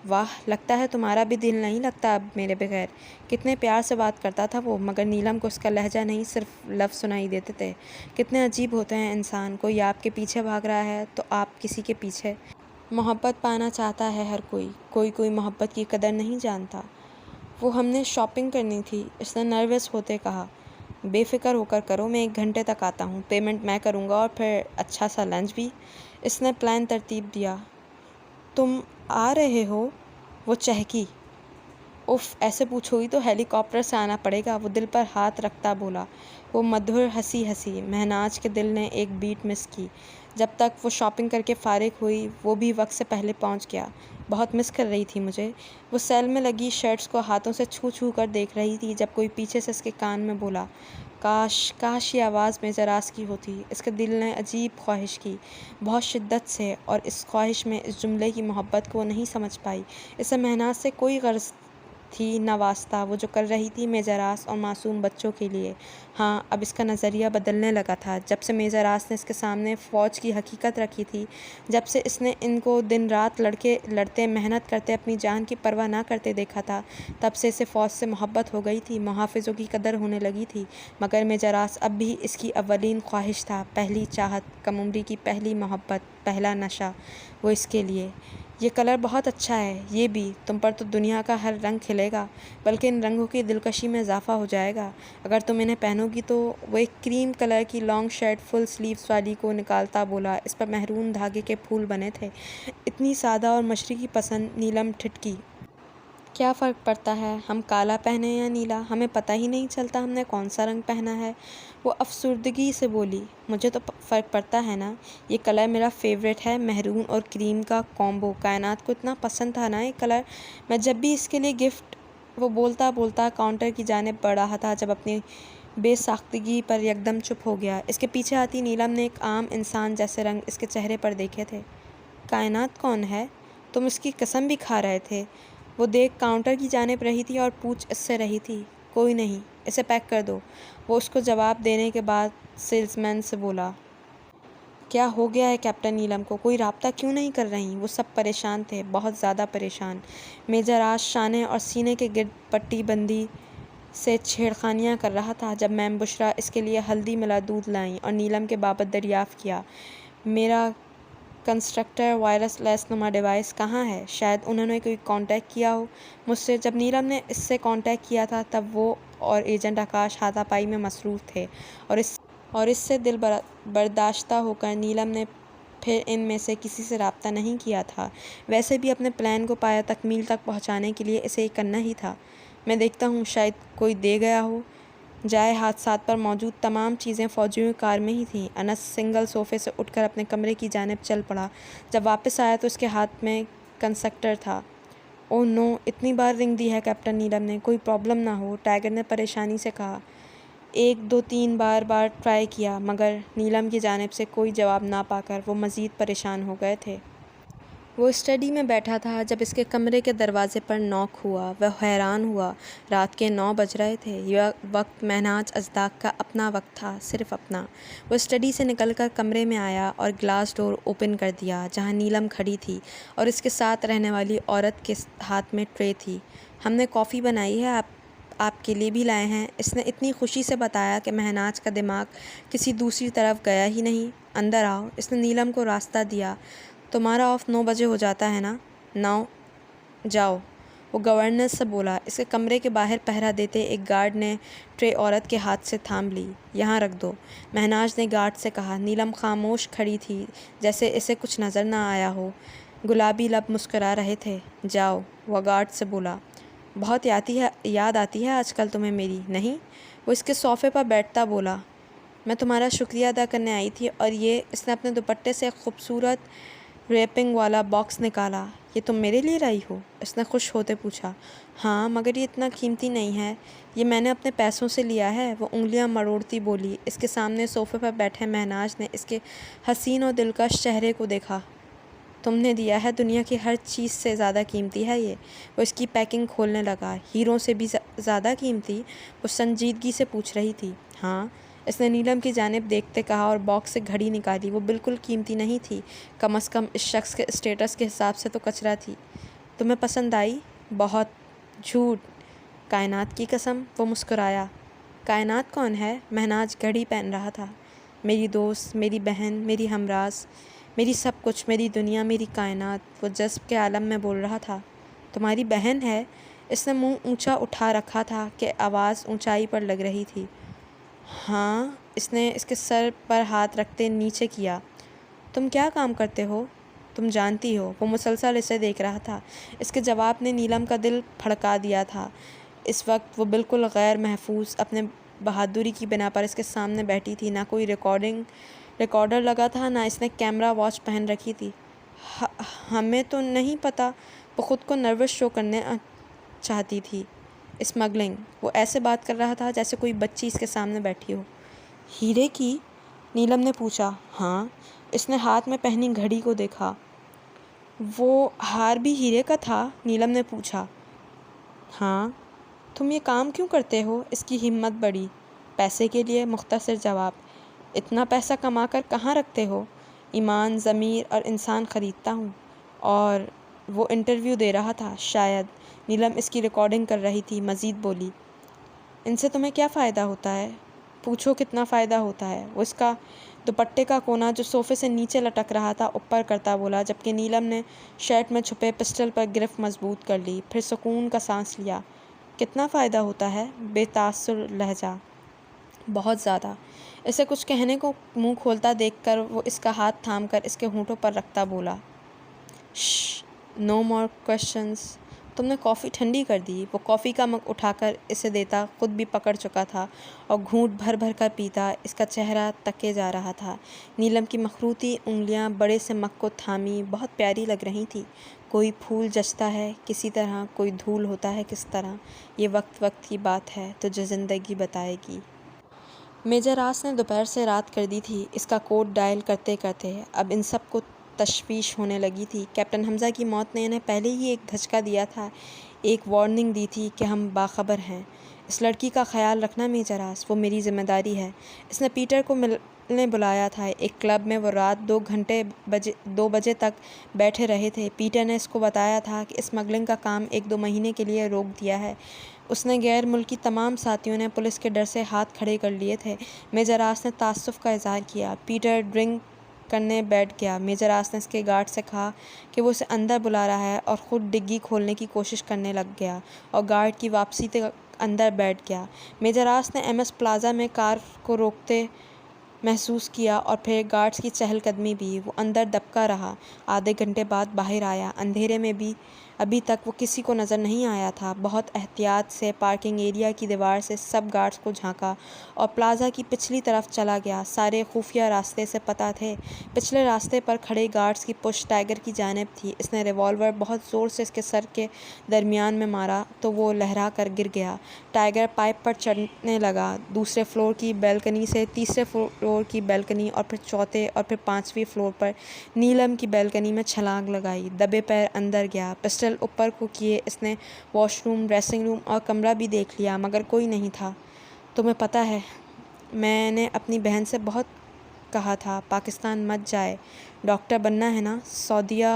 واہ، لگتا ہے تمہارا بھی دل نہیں لگتا اب میرے بغیر۔ کتنے پیار سے بات کرتا تھا وہ، مگر نیلم کو اس کا لہجہ نہیں، صرف لفظ سنائی دیتے تھے۔ کتنے عجیب ہوتے ہیں انسان، کوئی آپ کے پیچھے بھاگ رہا ہے تو آپ کسی کے پیچھے۔ محبت پانا چاہتا ہے ہر کوئی محبت کی قدر نہیں جانتا۔ وہ ہم نے شاپنگ کرنی تھی، اس نے نروس ہوتے کہا۔ بے فکر ہو کر کرو، میں 1 گھنٹے تک آتا ہوں، پیمنٹ میں کروں گا اور پھر اچھا سا لنچ بھی۔ اس نے پلان ترتیب دیا۔ تم آ رہے ہو؟ وہ چہکی۔ اف، ایسے پوچھو گی تو ہیلی کاپٹر سے آنا پڑے گا، وہ دل پر ہاتھ رکھتا بولا۔ وہ مدھر ہنسی۔ مہناز کے دل نے ایک بیٹ مس کی۔ جب تک وہ شاپنگ کر کے فارغ ہوئی وہ بھی وقت سے پہلے پہنچ گیا۔ بہت مس کر رہی تھی مجھے۔ وہ سیل میں لگی شرٹس کو ہاتھوں سے چھو کر دیکھ رہی تھی جب کوئی پیچھے سے اس کے کان میں بولا، کاش یہ آواز میزراس کی ہوتی۔ اس کے دل نے عجیب خواہش کی، بہت شدت سے، اور اس خواہش میں اس جملے کی محبت کو وہ نہیں سمجھ پائی۔ اسے مہناز سے کوئی غرض تھی نہ واسطہ، وہ جو کر رہی تھی میزراس اور معصوم بچوں کے لیے۔ ہاں، اب اس کا نظریہ بدلنے لگا تھا۔ جب سے میزراس نے اس کے سامنے فوج کی حقیقت رکھی تھی، جب سے اس نے ان کو دن رات لڑتے محنت کرتے اپنی جان کی پرواہ نہ کرتے دیکھا تھا، تب سے اسے فوج سے محبت ہو گئی تھی، محافظوں کی قدر ہونے لگی تھی۔ مگر میزراس اب بھی اس کی اولین خواہش تھا، پہلی چاہت، کم عمری کی پہلی محبت، پہلا نشہ، وہ اس کے لیے یہ کلر بہت اچھا ہے، یہ بھی، تم پر تو دنیا کا ہر رنگ کھلے گا، بلکہ ان رنگوں کی دلکشی میں اضافہ ہو جائے گا اگر تم انہیں پہنو گی تو۔ وہ ایک کریم کلر کی لانگ شرٹ فل سلیوز والی کو نکالتا بولا، اس پر مہرون دھاگے کے پھول بنے تھے۔ اتنی سادہ اور مشرقی پسند۔ نیلم ٹھٹکی۔ کیا فرق پڑتا ہے ہم کالا پہنیں یا نیلا، ہمیں پتہ ہی نہیں چلتا ہم نے کون سا رنگ پہنا ہے۔ وہ افسردگی سے بولی، مجھے تو فرق پڑتا ہے نا، یہ کلر میرا فیورٹ ہے، مہرون اور کریم کا کومبو۔ کائنات کو اتنا پسند تھا نا یہ کلر، میں جب بھی اس کے لیے گفٹ۔ وہ بولتا بولتا کاؤنٹر کی جانب بڑھ رہا تھا جب اپنی بے ساختگی پر یکدم چپ ہو گیا۔ اس کے پیچھے آتی نیلم نے ایک عام انسان جیسے رنگ اس کے چہرے پر دیکھے تھے۔ کائنات کون ہے؟ تم اس کی قسم بھی کھا رہے تھے؟ وہ دیکھ کاؤنٹر کی جانب رہی تھی اور پوچھ اس سے رہی تھی، کوئی نہیں، اسے پیک کر دو۔ وہ اس کو جواب دینے کے بعد سیلز مین سے بولا، کیا ہو گیا ہے کیپٹن نیلم کو، کوئی رابطہ کیوں نہیں کر رہی؟ وہ سب پریشان تھے، بہت زیادہ پریشان۔ میجر آج شانے اور سینے کے گرد پٹی بندی سے چھیڑخانیاں کر رہا تھا جب میم بشریٰ اس کے لیے ہلدی ملا دودھ لائیں اور نیلم کے بابت دریافت کیا، میرا کنسٹرکٹر وائرس لیس نما ڈیوائس کہاں ہے؟ شاید انہوں نے کوئی کانٹیکٹ کیا ہو مجھ سے۔ جب نیلم نے اس سے کانٹیکٹ کیا تھا تب وہ اور ایجنٹ آکاش ہاتھا پائی میں مصروف تھے اور اس سے دل برداشتہ ہو کر نیلم نے پھر ان میں سے کسی سے رابطہ نہیں کیا تھا۔ ویسے بھی اپنے پلان کو پایہ تکمیل تک پہنچانے کے لیے اسے یہ کرنا ہی تھا۔ میں دیکھتا ہوں شاید کوئی دے گیا ہو جائے۔ حادثات پر موجود تمام چیزیں فوجیوں کی کار میں ہی تھیں۔ انس سنگل صوفے سے اٹھ کر اپنے کمرے کی جانب چل پڑا۔ جب واپس آیا تو اس کے ہاتھ میں کنسٹرکٹر تھا۔ اوہ نو، اتنی بار رنگ دی ہے کیپٹن نیلم نے، کوئی پرابلم نہ ہو؟ ٹائیگر نے پریشانی سے کہا۔ ایک دو تین بار ٹرائی کیا مگر نیلم کی جانب سے کوئی جواب نہ پا کر وہ مزید پریشان ہو گئے تھے۔ وہ اسٹڈی میں بیٹھا تھا جب اس کے کمرے کے دروازے پر نوک ہوا۔ وہ حیران ہوا، رات کے 9 بج رہے تھے۔ یہ وقت مہناز ازداق کا اپنا وقت تھا، صرف اپنا۔ وہ اسٹڈی سے نکل کر کمرے میں آیا اور گلاس ڈور اوپن کر دیا جہاں نیلم کھڑی تھی اور اس کے ساتھ رہنے والی عورت کے ہاتھ میں ٹرے تھی۔ ہم نے کافی بنائی ہے، آپ کے لیے بھی لائے ہیں، اس نے اتنی خوشی سے بتایا کہ مہناز کا دماغ کسی دوسری طرف گیا ہی نہیں۔ اندر آؤ، اس نے نیلم کو راستہ دیا۔ تمہارا آف 9 بجے ہو جاتا ہے نا؟ 9۔ جاؤ، وہ گورننس سے بولا۔ اس کے کمرے کے باہر پہرا دیتے ایک گارڈ نے ٹرے عورت کے ہاتھ سے تھام لی۔ یہاں رکھ دو، مہناز نے گارڈ سے کہا۔ نیلم خاموش کھڑی تھی جیسے اسے کچھ نظر نہ آیا ہو، گلابی لب مسکرا رہے تھے۔ جاؤ، وہ گارڈ سے بولا۔ بہت یاد آتی ہے آج کل تمہیں میری، نہیں؟ وہ اس کے صوفے پر بیٹھتا بولا۔ میں تمہارا شکریہ ادا کرنے آئی تھی اور یہ، اس نے اپنے دوپٹے سے ایک خوبصورت ریپنگ والا باکس نکالا۔ یہ تم میرے لیے لائی ہو؟ اس نے خوش ہوتے پوچھا۔ ہاں، مگر یہ اتنا قیمتی نہیں ہے، یہ میں نے اپنے پیسوں سے لیا ہے، وہ انگلیاں مروڑتی بولی۔ اس کے سامنے صوفے پر بیٹھے مہناز نے اس کے حسین و دلکش چہرے کو دیکھا۔ تم نے دیا ہے، دنیا کی ہر چیز سے زیادہ قیمتی ہے یہ۔ وہ اس کی پیکنگ کھولنے لگا۔ ہیروں سے بھی زیادہ قیمتی؟ وہ سنجیدگی سے پوچھ رہی تھی۔ ہاں، اس نے نیلم کی جانب دیکھتے کہا اور باکس سے گھڑی نکالی۔ وہ بالکل قیمتی نہیں تھی، کم از کم اس شخص کے اسٹیٹس کے حساب سے تو کچرا تھی۔ تمہیں پسند آئی؟ بہت۔ جھوٹ، کائنات کی قسم، وہ مسکرایا۔ کائنات کون ہے؟ مہناز گھڑی پہن رہا تھا۔ میری دوست، میری بہن، میری ہمراز، میری سب کچھ، میری دنیا، میری کائنات، وہ جذب کے عالم میں بول رہا تھا۔ تمہاری بہن ہے؟ اس نے منہ اونچا اٹھا رکھا تھا کہ آواز اونچائی پر لگ رہی تھی۔ ہاں، اس نے اس کے سر پر ہاتھ رکھتے نیچے کیا۔ تم کیا کام کرتے ہو؟ تم جانتی ہو؟ وہ مسلسل اسے دیکھ رہا تھا۔ اس کے جواب نے نیلم کا دل پھڑکا دیا تھا۔ اس وقت وہ بالکل غیر محفوظ اپنے بہادری کی بنا پر اس کے سامنے بیٹھی تھی۔ نہ کوئی ریکارڈر لگا تھا، نہ اس نے کیمرہ واچ پہن رکھی تھی۔ ہمیں تو نہیں پتہ۔ وہ خود کو نروس شو کرنا چاہتی تھی۔ اسمگلنگ، وہ ایسے بات کر رہا تھا جیسے کوئی بچی اس کے سامنے بیٹھی ہو۔ ہیرے کی؟ نیلم نے پوچھا۔ ہاں، اس نے ہاتھ میں پہنی گھڑی کو دیکھا۔ وہ ہار بھی ہیرے کا تھا؟ نیلم نے پوچھا۔ ہاں۔ تم یہ کام کیوں کرتے ہو؟ اس کی ہمت بڑھی۔ پیسے کے لیے، مختصر جواب۔ اتنا پیسہ کما کر کہاں رکھتے ہو؟ ایمان، ضمیر اور انسان خریدتا ہوں۔ اور وہ انٹرویو دے رہا تھا، شاید۔ نیلم اس کی ریکارڈنگ کر رہی تھی، مزید بولی۔ ان سے تمہیں کیا فائدہ ہوتا ہے؟ پوچھو کتنا فائدہ ہوتا ہے؟ وہ اس کا دوپٹے کا کونا جو صوفے سے نیچے لٹک رہا تھا اوپر کرتا بولا، جبکہ نیلم نے شرٹ میں چھپے پسٹل پر گرفت مضبوط کر لی۔ پھر سکون کا سانس لیا۔ کتنا فائدہ ہوتا ہے؟ بے تاثر لہجہ۔ بہت زیادہ۔ اسے کچھ کہنے کو منہ کھولتا دیکھ کر وہ اس کا ہاتھ تھام کر اس کے ہونٹوں پر رکھتا بولا، شش، نو مور کوسچنز۔ تم نے کافی ٹھنڈی کر دی۔ وہ کافی کا مگ اٹھا کر اسے دیتا، خود بھی پکڑ چکا تھا اور گھونٹ بھر بھر کر پیتا۔ اس کا چہرہ تکے جا رہا تھا۔ نیلم کی مخروطی انگلیاں بڑے سے مگ کو تھامی بہت پیاری لگ رہی تھیں۔ کوئی پھول جچتا ہے کسی طرح، کوئی دھول ہوتا ہے کس طرح، یہ وقت وقت کی بات ہے، تجھے زندگی بتائے گی۔ میجر راس نے دوپہر سے رات کر دی تھی اس کا کوڈ ڈائل کرتے کرتے۔ اب ان سب کو تشویش ہونے لگی تھی۔ کیپٹن حمزہ کی موت نے انہیں پہلے ہی ایک دھچکا دیا تھا، ایک وارننگ دی تھی کہ ہم باخبر ہیں۔ اس لڑکی کا خیال رکھنا میجر راس، وہ میری ذمہ داری ہے۔ اس نے پیٹر کو ملنے بلایا تھا ایک کلب میں۔ وہ رات 2 بجے تک بیٹھے رہے تھے۔ پیٹر نے اس کو بتایا تھا کہ اسمگلنگ کا کام 1-2 مہینے کے لیے روک دیا ہے۔ اس نے غیر ملکی تمام ساتھیوں نے پولیس کے ڈر سے ہاتھ کھڑے کر لیے تھے۔ میجر راس نے تاسف کا اظہار کیا۔ پیٹر ڈرنک کرنے بیٹھ گیا۔ میجر راس نے اس کے گارڈ سے کہا کہ وہ اسے اندر بلا رہا ہے اور خود ڈگی کھولنے کی کوشش کرنے لگ گیا اور گارڈ کی واپسی تک اندر بیٹھ گیا۔ میجر راس نے ایم ایس پلازا میں کار کو روکتے محسوس کیا اور پھر گارڈز کی چہل قدمی بھی۔ وہ اندر دبکا رہا۔ آدھے گھنٹے بعد باہر آیا۔ اندھیرے میں بھی ابھی تک وہ کسی کو نظر نہیں آیا تھا۔ بہت احتیاط سے پارکنگ ایریا کی دیوار سے سب گارڈز کو جھانکا اور پلازا کی پچھلی طرف چلا گیا۔ سارے خفیہ راستے سے پتہ تھے۔ پچھلے راستے پر کھڑے گارڈز کی پشت ٹائیگر کی جانب تھی۔ اس نے ریوالور بہت زور سے اس کے سر کے درمیان میں مارا تو وہ لہرا کر گر گیا۔ ٹائیگر پائپ پر چڑھنے لگا، دوسرے فلور کی بیلکنی سے تیسرے فلور کی بیلکنی اور پھر چوتھے اور پھر 5ویں فلور پر نیلم کی بیلکنی میں چھلانگ لگائی۔ دبے پیر اندر گیا، پسٹل اوپر کو کیے اس نے واش روم، ڈریسنگ روم اور کمرہ بھی دیکھ لیا، مگر کوئی نہیں تھا۔ تمہیں پتہ ہے میں نے اپنی بہن سے بہت کہا تھا پاکستان مت جائے، ڈاکٹر بننا ہے نا۔ سعودیہ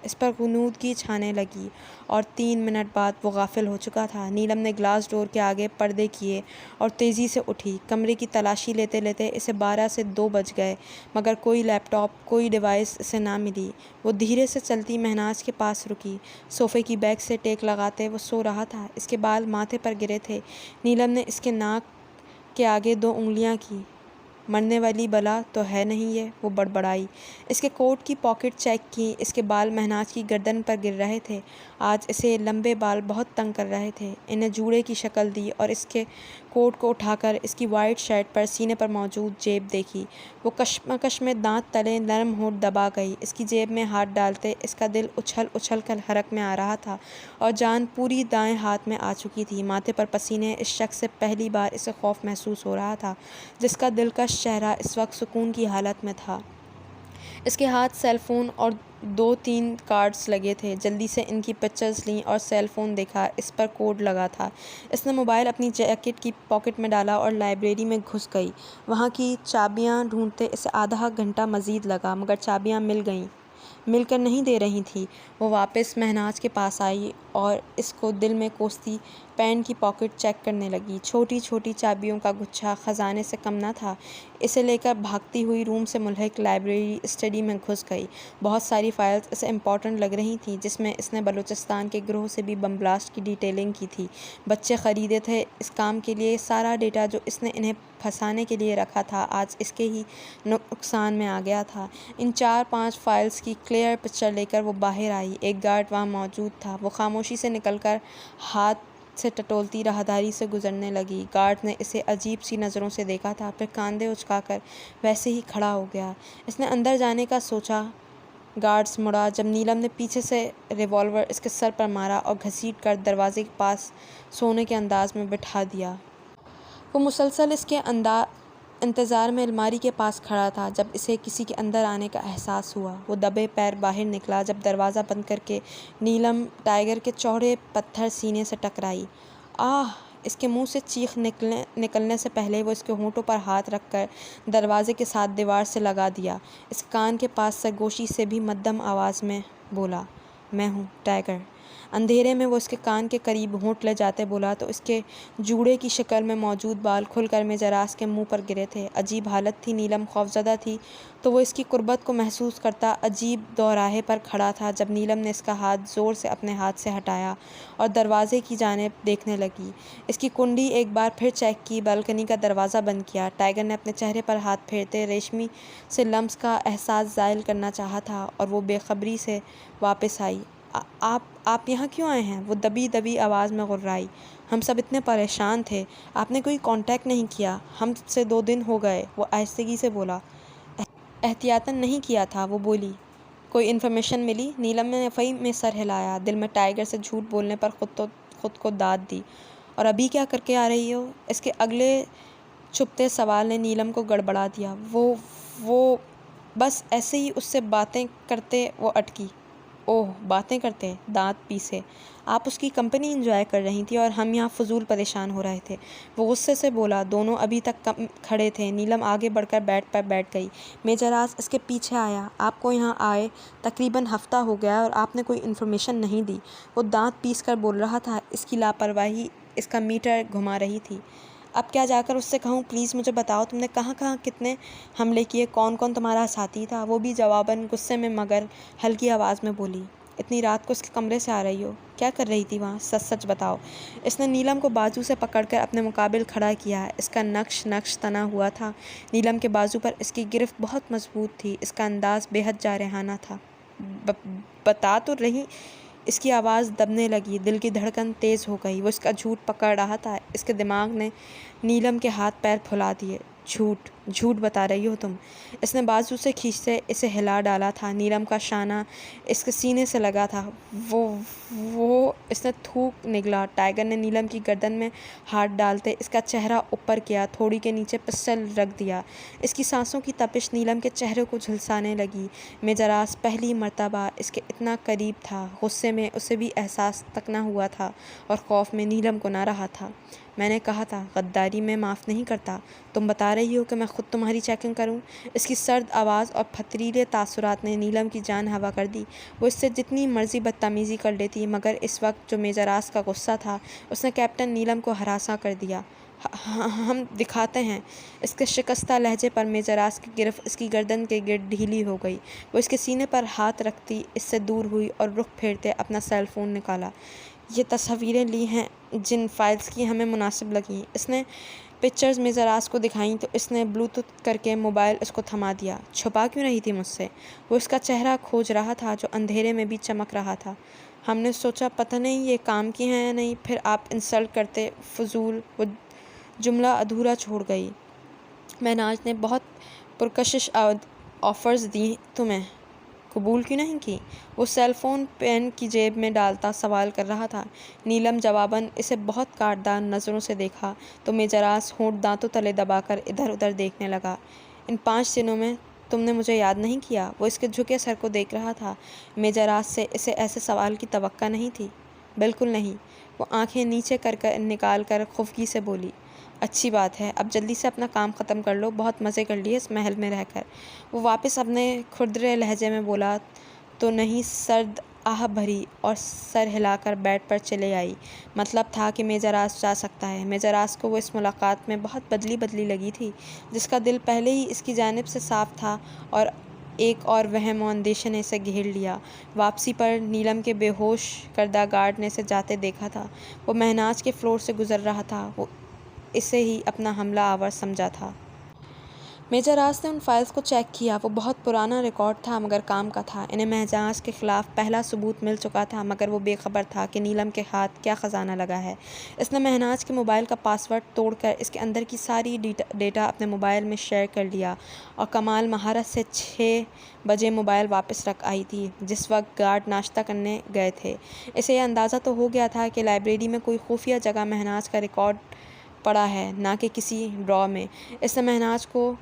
اس پر غنودگی چھانے لگی اور 3 منٹ بعد وہ غافل ہو چکا تھا۔ نیلم نے گلاس ڈور کے آگے پردے کیے اور تیزی سے اٹھی۔ کمرے کی تلاشی لیتے لیتے اسے 12 سے 2 بج گئے، مگر کوئی لیپ ٹاپ، کوئی ڈیوائس اسے نہ ملی۔ وہ دھیرے سے چلتی مہناز کے پاس رکی۔ صوفے کی بیک سے ٹیک لگاتے وہ سو رہا تھا۔ اس کے بال ماتھے پر گرے تھے۔ نیلم نے اس کے ناک کے آگے 2 انگلیاں کی۔ مرنے والی بلا تو ہے نہیں یہ، وہ بڑبڑائی۔ اس کے کوٹ کی پاکٹ چیک کی۔ اس کے بال مہناز کی گردن پر گر رہے تھے۔ آج اسے لمبے بال بہت تنگ کر رہے تھے۔ انہیں جوڑے کی شکل دی اور اس کے کوٹ کو اٹھا کر اس کی وائٹ شرٹ پر سینے پر موجود جیب دیکھی۔ وہ کشمکش میں دانت تلے نرم ہونٹ دبا گئی۔ اس کی جیب میں ہاتھ ڈالتے اس کا دل اچھل اچھل کر حرکت میں آ رہا تھا اور جان پوری دائیں ہاتھ میں آ چکی تھی۔ ماتھے پر پسینے۔ اس شخص سے پہلی بار اسے خوف محسوس ہو رہا تھا، جس کا دلکش چہرہ اس وقت سکون کی حالت میں تھا۔ اس کے ہاتھ سیل فون اور 2-3 کارڈز لگے تھے۔ جلدی سے ان کی پکچرز لیں اور سیل فون دیکھا۔ اس پر کوڈ لگا تھا۔ اس نے موبائل اپنی جیکٹ کی پاکٹ میں ڈالا اور لائبریری میں گھس گئی۔ وہاں کی چابیاں ڈھونڈتے اسے آدھا گھنٹہ مزید لگا، مگر چابیاں مل کر نہیں دے رہی تھیں۔ وہ واپس مہناز کے پاس آئی اور اس کو دل میں کوستی پینٹ کی پاکٹ چیک کرنے لگی۔ چھوٹی چھوٹی چابیوں کا گچھا خزانے سے کم نہ تھا۔ اسے لے کر بھاگتی ہوئی روم سے ملحق لائبریری اسٹڈی میں گھس گئی۔ بہت ساری فائلز اسے امپورٹنٹ لگ رہی تھیں، جس میں اس نے بلوچستان کے گروہ سے بھی بم بلاسٹ کی ڈیٹیلنگ کی تھی۔ بچے خریدے تھے اس کام کے لیے۔ سارا ڈیٹا جو اس نے انہیں پھنسانے کے لیے رکھا تھا آج اس کے ہی نقصان میں آ گیا تھا۔ ان 4-5 فائلز کی کلیئر پکچر لے کر وہ باہر آئی۔ ایک گارڈ وہاں موجود تھا۔ وہ خاموشی سے نکل کر ہاتھ سے ٹٹولتی راہداری سے گزرنے لگی۔ گارڈ نے اسے عجیب سی نظروں سے دیکھا تھا، پھر کاندھے اچکا کر ویسے ہی کھڑا ہو گیا۔ اس نے اندر جانے کا سوچا۔ گارڈز مڑا جب نیلم نے پیچھے سے ریوالور اس کے سر پر مارا اور گھسیٹ کر دروازے کے پاس سونے کے انداز میں بٹھا دیا۔ وہ مسلسل اس کے انتظار میں الماری کے پاس کھڑا تھا جب اسے کسی کے اندر آنے کا احساس ہوا۔ وہ دبے پیر باہر نکلا جب دروازہ بند کر کے نیلم ٹائیگر کے چوڑے پتھر سینے سے ٹکرائی۔ آہ! اس کے منہ سے چیخ نکلنے سے پہلے وہ اس کے ہونٹوں پر ہاتھ رکھ کر دروازے کے ساتھ دیوار سے لگا دیا۔ اس کان کے پاس سرگوشی سے بھی مدھم آواز میں بولا، میں ہوں ٹائیگر۔ اندھیرے میں وہ اس کے کان کے قریب ہونٹ لے جاتے بولا تو اس کے جوڑے کی شکل میں موجود بال کھل کر میجر راس کے منہ پر گرے تھے۔ عجیب حالت تھی، نیلم خوفزدہ تھی تو وہ اس کی قربت کو محسوس کرتا عجیب دوراہے پر کھڑا تھا جب نیلم نے اس کا ہاتھ زور سے اپنے ہاتھ سے ہٹایا اور دروازے کی جانب دیکھنے لگی۔ اس کی کنڈی ایک بار پھر چیک کی، بالکنی کا دروازہ بند کیا۔ ٹائیگر نے اپنے چہرے پر ہاتھ پھیرتے ریشمی سے لمس کا احساس زائل کرنا چاہا تھا اور وہ بے خبری سے واپس آئی۔ آپ یہاں کیوں آئے ہیں؟ وہ دبی دبی آواز میں غرائی۔ ہم سب اتنے پریشان تھے، آپ نے کوئی کانٹیکٹ نہیں کیا، ہم سے 2 دن ہو گئے، وہ آہستگی سے بولا۔ احتیاطاً نہیں کیا تھا، وہ بولی۔ کوئی انفارمیشن ملی؟ نیلم نے نفی میں سر ہلایا، دل میں ٹائیگر سے جھوٹ بولنے پر خود کو داد دی۔ اور ابھی کیا کر کے آ رہی ہو؟ اس کے اگلے چھپتے سوال نے نیلم کو گڑبڑا دیا۔ وہ بس ایسے ہی اس سے باتیں کرتے وہ اٹکی۔ اوہ، باتیں کرتے، دانت پیسے۔ آپ اس کی کمپنی انجوائے کر رہی تھی اور ہم یہاں فضول پریشان ہو رہے تھے، وہ غصے سے بولا۔ دونوں ابھی تک کھڑے تھے۔ نیلم آگے بڑھ کر بیڈ پر بیٹھ گئی۔ میجر راس اس کے پیچھے آیا۔ آپ کو یہاں آئے تقریباً ہفتہ ہو گیا اور آپ نے کوئی انفارمیشن نہیں دی، وہ دانت پیس کر بول رہا تھا۔ اس کی لاپرواہی اس کا میٹر گھما رہی تھی۔ اب کیا جا کر اس سے کہوں؟ پلیز مجھے بتاؤ، تم نے کہاں کتنے حملے کیے، کون تمہارا ساتھی تھا؟ وہ بھی جواباً غصے میں مگر ہلکی آواز میں بولی۔ اتنی رات کو اس کے کمرے سے آ رہی ہو، کیا کر رہی تھی وہاں؟ سچ بتاؤ۔ اس نے نیلم کو بازو سے پکڑ کر اپنے مقابل کھڑا کیا۔ اس کا نقش تنا ہوا تھا، نیلم کے بازو پر اس کی گرفت بہت مضبوط تھی، اس کا انداز بے حد جارحانہ تھا۔ بتا تو رہی۔ اس کی آواز دبنے لگی، دل کی دھڑکن تیز ہو گئی۔ وہ اس کا جھوٹ پکڑ رہا تھا۔ اس کے دماغ نے نیلم کے ہاتھ پیر پھلا دیے۔ جھوٹ بتا رہی ہو تم؟ اس نے بازو سے کھینچتے اسے ہلا ڈالا تھا۔ نیلم کا شانہ اس کے سینے سے لگا تھا۔ وہ اس نے تھوک نگلا۔ ٹائیگر نے نیلم کی گردن میں ہاتھ ڈالتے اس کا چہرہ اوپر کیا، تھوڑی کے نیچے پسٹل رکھ دیا۔ اس کی سانسوں کی تپش نیلم کے چہرے کو جھلسانے لگی۔ میجر راس پہلی مرتبہ اس کے اتنا قریب تھا۔ غصے میں اسے بھی احساس تک نہ ہوا تھا اور خوف میں نیلم کو نہ رہا تھا۔ میں نے کہا تھا، غداری میں معاف نہیں کرتا۔ تم بتا رہی ہو کہ میں خود تمہاری چیکنگ کروں؟ اس کی سرد آواز اور پھتریلے تاثرات نے نیلم کی جان ہوا کر دی۔ وہ اس سے جتنی مرضی بدتمیزی کر لیتی، مگر اس وقت جو میجر راس کا غصہ تھا، اس نے کیپٹن نیلم کو ہراساں کر دیا۔ ہم دکھاتے ہیں۔ اس کے شکستہ لہجے پر میجر راس کی گرفت اس کی گردن کے گرد ڈھیلی ہو گئی۔ وہ اس کے سینے پر ہاتھ رکھتی اس سے دور ہوئی اور رخ پھیرتے اپنا سیل فون نکالا۔ یہ تصاویریں لی ہیں جن فائلز کی ہمیں مناسب لگیں۔ اس نے پکچرز میجر راس کو دکھائیں تو اس نے بلوٹوتھ کر کے موبائل اس کو تھما دیا۔ چھپا کیوں رہی تھی مجھ سے؟ وہ اس کا چہرہ کھوج رہا تھا جو اندھیرے میں بھی چمک رہا تھا۔ ہم نے سوچا پتہ نہیں یہ کام کی ہیں یا نہیں، پھر آپ انسلٹ کرتے، فضول۔ وہ جملہ ادھورا چھوڑ گئی۔ مہناز نے بہت پرکشش آفرز دی تمہیں، قبول کیوں نہیں کی؟ وہ سیل فون پین کی جیب میں ڈالتا سوال کر رہا تھا۔ نیلم جواباً اسے بہت کاٹدار نظروں سے دیکھا تو میجر راس ہونٹ دانتوں تلے دبا کر ادھر ادھر دیکھنے لگا۔ ان 5 دنوں میں تم نے مجھے یاد نہیں کیا؟ وہ اس کے جھکے سر کو دیکھ رہا تھا۔ میجر راس سے اسے ایسے سوال کی توقع نہیں تھی۔ بالکل نہیں، وہ آنکھیں نیچے نکال کر خفگی سے بولی۔ اچھی بات ہے، اب جلدی سے اپنا کام ختم کر لو، بہت مزے کر لیے اس محل میں رہ کر۔ وہ واپس اپنے کھردرے لہجے میں بولا تو نہیں، سرد آہ بھری اور سر ہلا کر بیڈ پر چلے آئی۔ مطلب تھا کہ میجر راس جا سکتا ہے۔ میجر راس کو وہ اس ملاقات میں بہت بدلی لگی تھی، جس کا دل پہلے ہی اس کی جانب سے صاف تھا اور ایک اور وہم و اندیشے نے اسے گھیر لیا۔ واپسی پر نیلم کے بے ہوش کردہ گارڈ نے اسے جاتے دیکھا تھا۔ وہ مہناز کے فلور سے گزر رہا تھا۔ وہ اسے ہی اپنا حملہ آور سمجھا تھا۔ میجر راس نے ان فائلز کو چیک کیا۔ وہ بہت پرانا ریکارڈ تھا مگر کام کا تھا۔ انہیں مہناز کے خلاف پہلا ثبوت مل چکا تھا، مگر وہ بے خبر تھا کہ نیلم کے ہاتھ کیا خزانہ لگا ہے۔ اس نے مہناز کے موبائل کا پاس ورڈ توڑ کر اس کے اندر کی ساری ڈیٹا اپنے موبائل میں شیئر کر لیا اور کمال مہارت سے 6 بجے موبائل واپس رکھ آئی تھی، جس وقت گارڈ ناشتہ کرنے گئے تھے۔ اسے یہ اندازہ تو ہو گیا تھا کہ لائبریری میں کوئی خفیہ جگہ مہناز کا ریکارڈ پڑا ہے، نہ کہ کسی ڈرا میں۔ اس نے مہناز کو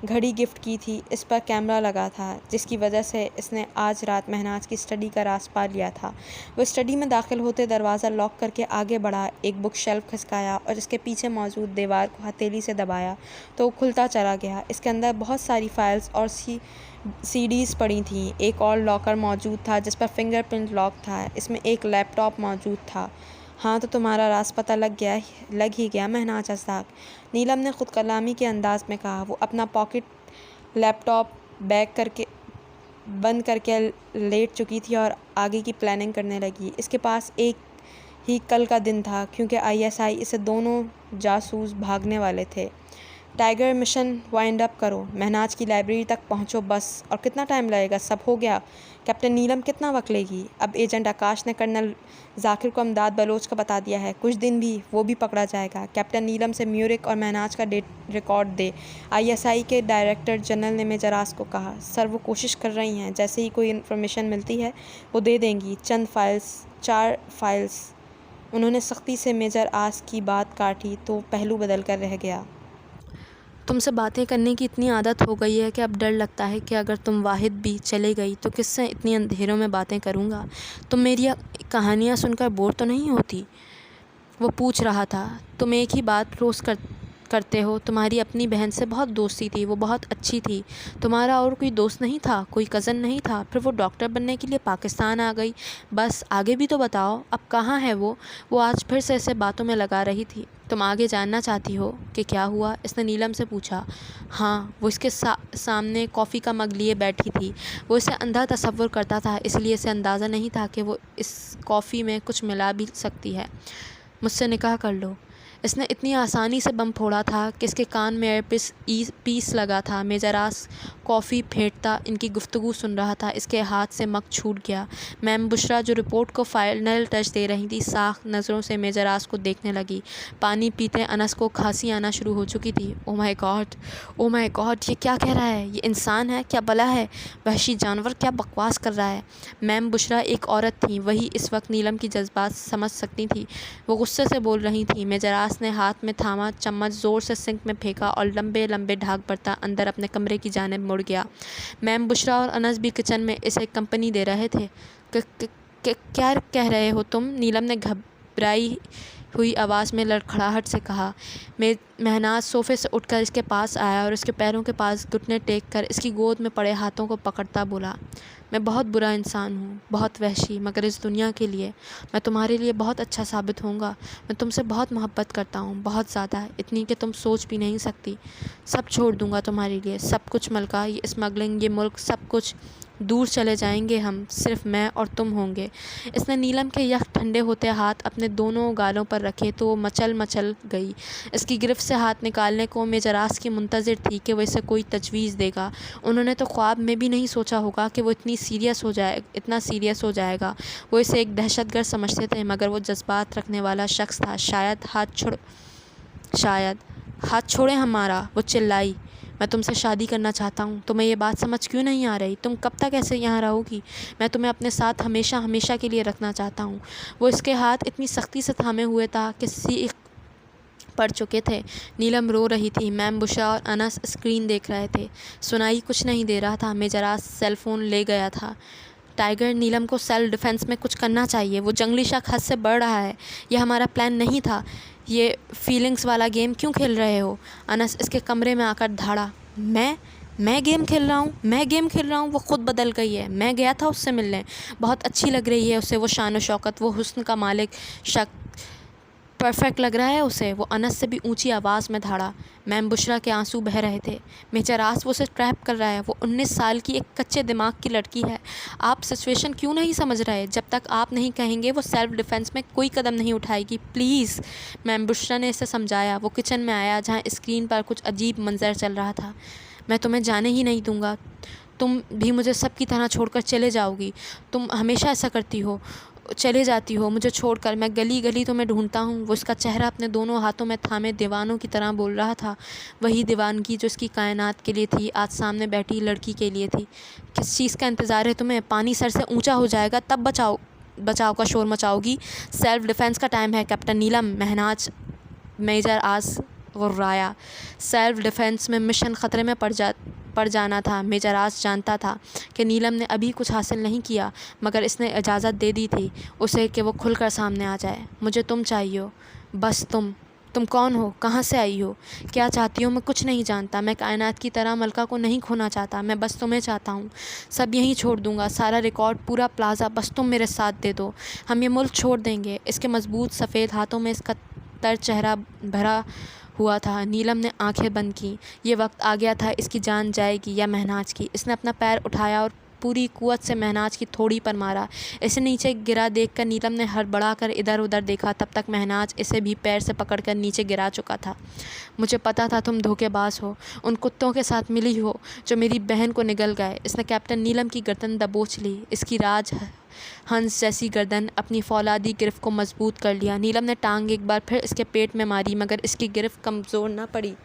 گھڑی گفٹ کی تھی، اس پر کیمرہ لگا تھا، جس کی وجہ سے اس نے آج رات مہناز کی اسٹڈی کا راز پا لیا تھا۔ وہ اسٹڈی میں داخل ہوتے دروازہ لاک کر کے آگے بڑھا، ایک بک شیلف کھسکایا اور اس کے پیچھے موجود دیوار کو ہتھیلی سے دبایا تو وہ کھلتا چلا گیا۔ اس کے اندر بہت ساری فائلز اور سی CDs پڑی تھیں، ایک اور لاکر موجود تھا جس پر فنگر پرنٹ لاک تھا، اس میں ایک لیپ ٹاپ موجود تھا۔ ہاں تو تمہارا راز پتہ لگ ہی گیا مہناز ازداق، نیلم نے خود کلامی کے انداز میں کہا۔ وہ اپنا پاکٹ لیپ ٹاپ بند کر کے لیٹ چکی تھی اور آگے کی پلاننگ کرنے لگی۔ اس کے پاس ایک ہی کل کا دن تھا کیونکہ ISI اسے دونوں جاسوس بھاگنے والے تھے۔ ٹائیگر مشن وائنڈ اپ کرو، مہناز کی لائبریری تک پہنچو بس۔ اور کتنا ٹائم لگے گا؟ سب ہو گیا؟ کیپٹن نیلم کتنا وقت لے گی؟ اب ایجنٹ آکاش نے کرنل ذاکر کو امداد بلوچ کا بتا دیا ہے، کچھ دن بھی وہ بھی پکڑا جائے گا۔ کیپٹن نیلم سے میورک اور مہناز کا ریکارڈ دے، ISI کے ڈائریکٹر جنرل نے میجر آس کو کہا۔ سر وہ کوشش کر رہی ہیں، جیسے ہی کوئی انفارمیشن ملتی ہے وہ دے دیں گی۔ 4 فائلز۔ انہوں نے سختی سے میجر آس کی بات کاٹی تو پہلو بدل کر رہ گیا۔ تم سے باتیں کرنے کی اتنی عادت ہو گئی ہے کہ اب ڈر لگتا ہے کہ اگر تم واحد بھی چلے گئی تو کس سے اتنی اندھیروں میں باتیں کروں گا؟ تم میری کہانیاں سن کر بور تو نہیں ہوتی؟ وہ پوچھ رہا تھا۔ تم ایک ہی بات روز کرتے ہو۔ تمہاری اپنی بہن سے بہت دوستی تھی، وہ بہت اچھی تھی۔ تمہارا اور کوئی دوست نہیں تھا؟ کوئی کزن نہیں تھا؟ پھر وہ ڈاکٹر بننے کے لیے پاکستان آ گئی۔ بس آگے بھی تو بتاؤ، اب کہاں ہے وہ؟ وہ آج پھر سے اسے باتوں میں لگا رہی تھی۔ تم آگے جاننا چاہتی ہو کہ کیا ہوا؟ اس نے نیلم سے پوچھا۔ ہاں، وہ اس کے سامنے کافی کا مگ لیے بیٹھی تھی۔ وہ اسے اندھا تصور کرتا تھا، اس لیے اسے اندازہ نہیں تھا کہ وہ اس کافی میں کچھ ملا بھی سکتی ہے۔ مجھ سے نکاح کر لو۔ اس نے اتنی آسانی سے بم پھوڑا تھا کہ اس کے کان میں ایئر پیس لگا تھا۔ میجر آس کافی پھینٹتا ان کی گفتگو سن رہا تھا۔ اس کے ہاتھ سے مگ چھوٹ گیا۔ میم بشرا جو رپورٹ کو فائنل ٹچ دے رہی تھی، ساخت نظروں سے میجر آس کو دیکھنے لگی۔ پانی پیتے انس کو کھانسی آنا شروع ہو چکی تھی۔ او مائی گاڈ، یہ کیا کہہ رہا ہے؟ یہ انسان ہے کیا بلا ہے؟ وحشی جانور کیا بکواس کر رہا ہے؟ میم بشرا ایک عورت تھیں، وہی اس وقت نیلم کی جذبات سمجھ سکتی تھی۔ وہ غصے سے بول رہی تھیں۔ میجر آس نے ہاتھ میں تھاما چمچ زور سے سنک میں پھینکا اور لمبے لمبے ڈھاگ بھرتا اندر اپنے کمرے کی جانب مڑ گیا۔ میم بشرا اور انس بھی کچن میں اسے کمپنی دے رہے تھے۔ کیا کہہ رہے ہو تم؟ نیلم نے گھبرائی ہوئی آواز میں لڑکھڑاہٹ سے کہا۔ مہناز صوفے سے اٹھ کر اس کے پاس آیا اور اس کے پیروں کے پاس گھٹنے ٹیک کر اس کی گود میں پڑے ہاتھوں کو پکڑتا بولا، میں بہت برا انسان ہوں، بہت وحشی، مگر اس دنیا کے لیے میں تمہارے لیے بہت اچھا ثابت ہوں گا۔ میں تم سے بہت محبت کرتا ہوں، بہت زیادہ، اتنی کہ تم سوچ بھی نہیں سکتی۔ سب چھوڑ دوں گا تمہارے لیے، سب کچھ، ملکہ، یہ اسمگلنگ، یہ ملک، سب کچھ۔ دور چلے جائیں گے ہم، صرف میں اور تم ہوں گے۔ اس نے نیلم کے یخ ٹھنڈے ہوتے ہاتھ اپنے دونوں گالوں پر رکھے تو وہ مچل گئی۔ اس کی گرفت سے ہاتھ نکالنے کو میجر آس کی منتظر تھی کہ وہ اسے کوئی تجویز دے گا۔ انہوں نے تو خواب میں بھی نہیں سوچا ہوگا کہ وہ اتنا سیریس ہو جائے گا۔ وہ اسے ایک دہشت گرد سمجھتے تھے، مگر وہ جذبات رکھنے والا شخص تھا۔ شاید ہاتھ چھوڑیں ہمارا، وہ چلائی۔ میں تم سے شادی کرنا چاہتا ہوں۔ تمہیں یہ بات سمجھ کیوں نہیں آ رہی؟ تم کب تک ایسے یہاں رہو گی؟ میں تمہیں اپنے ساتھ ہمیشہ کے لیے رکھنا چاہتا ہوں۔ وہ اس کے ہاتھ اتنی سختی سے تھامے ہوئے تھا کہ سیخ پڑ چکے تھے۔ نیلم رو رہی تھی۔ میم بشرا اور انس اسکرین دیکھ رہے تھے۔ سنائی کچھ نہیں دے رہا تھا۔ میجر آس سیل فون لے گیا تھا۔ ٹائیگر، نیلم کو سیلف ڈیفنس میں کچھ کرنا چاہیے۔ وہ جنگلی شخص حد سے بڑھ رہا ہے۔ یہ ہمارا پلان نہیں تھا۔ یہ فیلنگز والا گیم کیوں کھیل رہے ہو؟ انس اس کے کمرے میں آ کر دھاڑا۔ میں گیم کھیل رہا ہوں؟ وہ خود بدل گئی ہے۔ میں گیا تھا اس سے ملنے۔ بہت اچھی لگ رہی ہے اسے وہ شان و شوکت، وہ حسن کا مالک شخص، پرفیکٹ لگ رہا ہے اسے۔ وہ انس سے بھی اونچی آواز میں دھاڑا۔ میم بشرا کے آنسو بہہ رہے تھے۔ میجر آس وہ اسے ٹریپ کر رہا ہے۔ وہ 19 سال کی ایک کچے دماغ کی لڑکی ہے۔ آپ سچویشن کیوں نہیں سمجھ رہے؟ جب تک آپ نہیں کہیں گے وہ سیلف ڈیفنس میں کوئی قدم نہیں اٹھائے گی، پلیز۔ میم بشرا نے اسے سمجھایا۔ وہ کچن میں آیا جہاں اسکرین پر کچھ عجیب منظر چل رہا تھا۔ میں تمہیں جانے ہی نہیں دوں گا۔ تم بھی مجھے سب کی طرح چھوڑ کر چلے جاؤ گی۔ تم ہمیشہ ایسا کرتی ہو، چلے جاتی ہو مجھے چھوڑ کر۔ میں گلی گلی تمہیں ڈھونڈتا ہوں۔ وہ اس کا چہرہ اپنے دونوں ہاتھوں میں تھامے دیوانوں کی طرح بول رہا تھا، وہی دیوانگی جو اس کی کائنات کے لیے تھی، آج سامنے بیٹھی لڑکی کے لیے تھی۔ کس چیز کا انتظار ہے تمہیں؟ پانی سر سے اونچا ہو جائے گا تب بچاؤ کا شور مچاؤ گی؟ سیلف ڈیفنس کا ٹائم ہے کیپٹن نیلم۔ مہناز میجر آس غرایا۔ سیلف ڈیفنس میں مشن خطرے میں پڑ جانا تھا۔ میجر آس جانتا تھا کہ نیلم نے ابھی کچھ حاصل نہیں کیا، مگر اس نے اجازت دے دی تھی اسے کہ وہ کھل کر سامنے آ جائے۔ مجھے تم چاہیے، بس تم۔ تم کون ہو؟ کہاں سے آئی ہو؟ کیا چاہتی ہو؟ میں کچھ نہیں جانتا۔ میں کائنات کی طرح ملکہ کو نہیں کھونا چاہتا، میں بس تمہیں چاہتا ہوں۔ سب یہیں چھوڑ دوں گا، سارا ریکارڈ، پورا پلازا، بس تم میرے ساتھ دے دو۔ ہم یہ ملک چھوڑ دیں گے۔ اس کے مضبوط سفید ہاتھوں میں اس کا تر چہرہ بھرا ہوا تھا۔ نیلم نے آنکھیں بند کیں۔ یہ وقت آ گیا تھا، اس کی جان جائے گی یا مہناز کی۔ اس نے اپنا پیر اٹھایا اور پوری قوت سے مہناز کی تھوڑی پر مارا۔ اسے نیچے گرا دیکھ کر نیلم نے ہڑبڑا کر ادھر ادھر دیکھا۔ تب تک مہناز اسے بھی پیر سے پکڑ کر نیچے گرا چکا تھا۔ مجھے پتا تھا تم دھوکے باز ہو، ان کتوں کے ساتھ ملی ہو جو میری بہن کو نگل گئے۔ اس نے کیپٹن نیلم کی گردن دبوچ لی، اس کی راج ہنس جیسی گردن، اپنی فولادی گرفت کو مضبوط کر لیا۔ نیلم نے ٹانگ ایک بار پھر اس کے پیٹ میں ماری، مگر اس کی گرفت کمزور نہ پڑی۔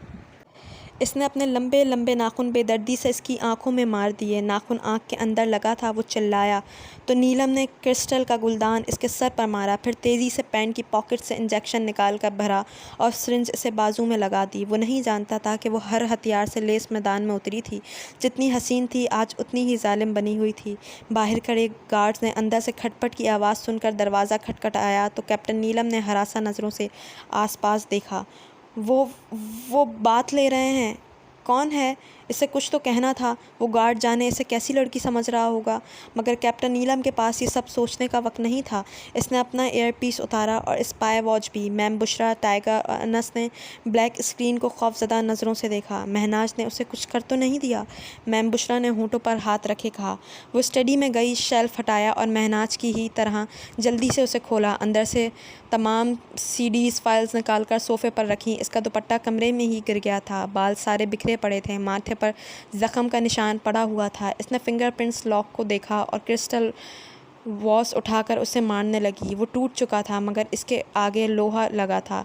اس نے اپنے لمبے لمبے ناخن بے دردی سے اس کی آنکھوں میں مار دیے۔ ناخن آنکھ کے اندر لگا تھا۔ وہ چلایا تو نیلم نے کرسٹل کا گلدان اس کے سر پر مارا، پھر تیزی سے پینٹ کی پاکٹ سے انجیکشن نکال کر بھرا اور سرنج اسے بازو میں لگا دی۔ وہ نہیں جانتا تھا کہ وہ ہر ہتھیار سے لیس میدان میں اتری تھی۔ جتنی حسین تھی آج اتنی ہی ظالم بنی ہوئی تھی۔ باہر کھڑے گارڈز نے اندر سے کھٹ پٹ کی آواز سن کر دروازہ کھٹکھٹایا تو کیپٹن نیلم نے ہراساں نظروں سے آس پاس دیکھا۔ وہ بات لے رہے ہیں۔ کون ہے؟ اسے کچھ تو کہنا تھا۔ وہ گارڈ جانے اسے کیسی لڑکی سمجھ رہا ہوگا، مگر کیپٹن نیلم کے پاس یہ سب سوچنے کا وقت نہیں تھا۔ اس نے اپنا ایئر پیس اتارا اور اسپائی واچ بھی۔ میم بشرا، ٹائیگر اور انس نے بلیک اسکرین کو خوفزدہ نظروں سے دیکھا۔ مہناز نے اسے کچھ کر تو نہیں دیا؟ میم بشرا نے ہونٹوں پر ہاتھ رکھے کہا۔ وہ اسٹڈی میں گئی، شیلف ہٹایا اور مہناز کی ہی طرح جلدی سے اسے کھولا۔ اندر سے تمام سی ڈیز فائلز نکال کر صوفے پر رکھیں۔ اس کا دوپٹہ کمرے میں ہی گر گیا تھا، بال سارے بکھرے پڑے تھے، ماتھے پر زخم کا نشان پڑا ہوا تھا۔ اس نے فنگر پرنٹس لاک کو دیکھا اور کرسٹل واس اٹھا کر اسے مارنے لگی۔ وہ ٹوٹ چکا تھا مگر اس کے آگے لوہا لگا تھا۔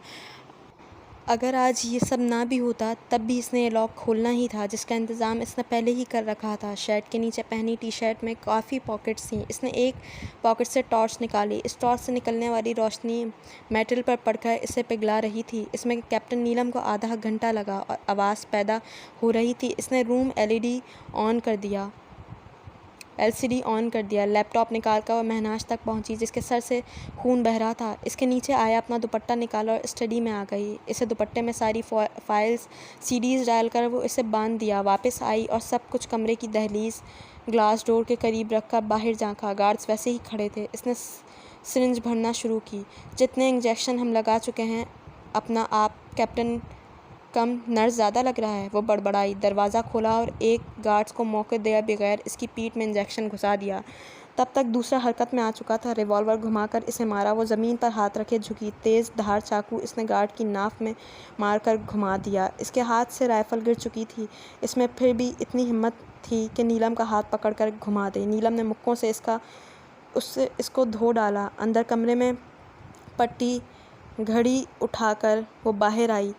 اگر آج یہ سب نہ بھی ہوتا تب بھی اس نے یہ لاک کھولنا ہی تھا، جس کا انتظام اس نے پہلے ہی کر رکھا تھا۔ شرٹ کے نیچے پہنی ٹی شرٹ میں کافی پاکٹس تھیں۔ اس نے ایک پاکٹ سے ٹارچ نکالی۔ اس ٹارچ سے نکلنے والی روشنی میٹل پر پڑ کر اسے پگھلا رہی تھی۔ اس میں کیپٹن نیلم کو آدھا گھنٹہ لگا اور آواز پیدا ہو رہی تھی۔ اس نے روم ایل سی ڈی آن کر دیا، لیپ ٹاپ نکال کر وہ مہناز تک پہنچی جس کے سر سے خون بہہ رہا تھا۔ اس کے نیچے آیا، اپنا دوپٹہ نکالا اور اسٹڈی میں آ گئی۔ اسے دوپٹے میں ساری فائلز، سی ڈیز ڈال کر وہ اسے باندھ دیا۔ واپس آئی اور سب کچھ کمرے کی دہلیز گلاس ڈور کے قریب رکھ کر باہر جھانکا۔ گارڈز ویسے ہی کھڑے تھے۔ اس نے سرنج بھرنا شروع کی۔ جتنے انجیکشن ہم لگا چکے ہیں، اپنا آپ کیپٹن کم نرس زیادہ لگ رہا ہے، وہ بڑبڑائی۔ دروازہ کھولا اور ایک گارڈز کو موقع دے بغیر اس کی پیٹھ میں انجیکشن گھسا دیا۔ تب تک دوسرا حرکت میں آ چکا تھا۔ ریوالور گھما کر اسے مارا۔ وہ زمین پر ہاتھ رکھے جھکی۔ تیز دھار چاقو اس نے گارڈ کی ناف میں مار کر گھما دیا۔ اس کے ہاتھ سے رائفل گر چکی تھی۔ اس میں پھر بھی اتنی ہمت تھی کہ نیلم کا ہاتھ پکڑ کر گھما دے۔ نیلم نے مکوں سے اس کو دھو ڈالا۔ اندر کمرے میں پٹی گھڑی اٹھا کر وہ باہر آئی،